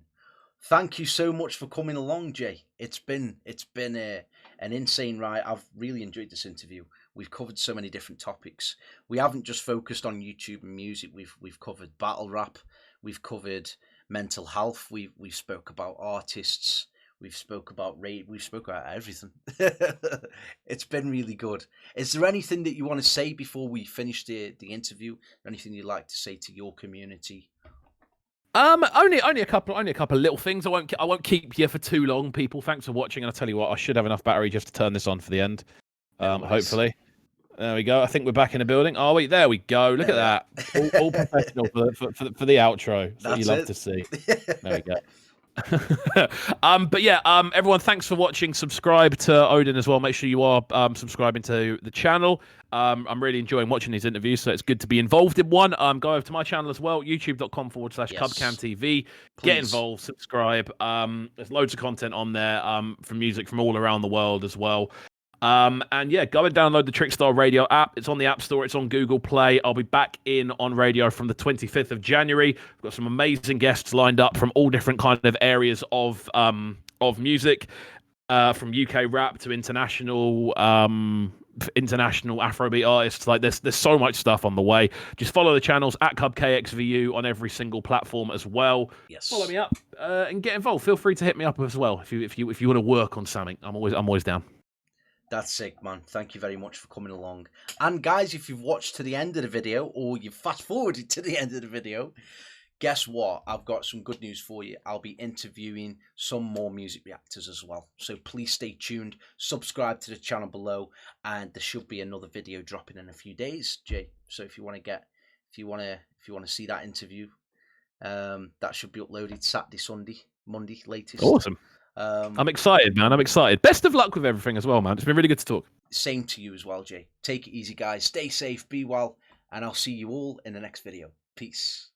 Thank you so much for coming along, Jay. It's been an insane ride. I've really enjoyed this interview. We've covered so many different topics. We haven't just focused on YouTube and music. We've covered battle rap. We've covered mental health. We've spoke about artists. We've spoke about We've spoke about everything. It's been really good. Is there anything that you want to say before we finish the interview? Anything you'd like to say to your community? Only a couple of little things. I won't keep you for too long, people. Thanks for watching, and I tell you what, I should have enough battery just to turn this on for the end. Hopefully. There we go. I think we're back in the building. Oh wait, there we go. Look at that. All professional for the outro. That's what you love to see. There we go. But yeah, everyone, thanks for watching. Subscribe to Odin as well. Make sure you are subscribing to the channel. I'm really enjoying watching these interviews, so it's good to be involved in one. Go over to my channel as well, youtube.com/Cubcamtv. Get involved, subscribe. There's loads of content on there from music from all around the world as well. And yeah, go and download the Trickstar Radio app. It's on the App Store. It's on Google Play. I'll be back in on radio from the 25th of January. We've got some amazing guests lined up from all different kind of areas of music. from UK rap to international Afrobeat artists. Like there's so much stuff on the way. Just follow the channels at CubKXVU on every single platform as well. Yes. Follow me up and get involved. Feel free to hit me up as well if you want to work on something. I'm always down. That's sick, man. Thank you very much for coming along. And guys, if you've watched to the end of the video, or you've fast forwarded to the end of the video, guess what? I've got some good news for you. I'll be interviewing some more music reactors as well. So please stay tuned, subscribe to the channel below, and there should be another video dropping in a few days, Jay. So if you want to see that interview, that should be uploaded Saturday, Sunday, Monday latest. Awesome. I'm excited, man. I'm excited. Best of luck with everything as well, man. It's been really good to talk. Same to you as well, Jay. Take it easy, guys. Stay safe, be well, and I'll see you all in the next video. Peace.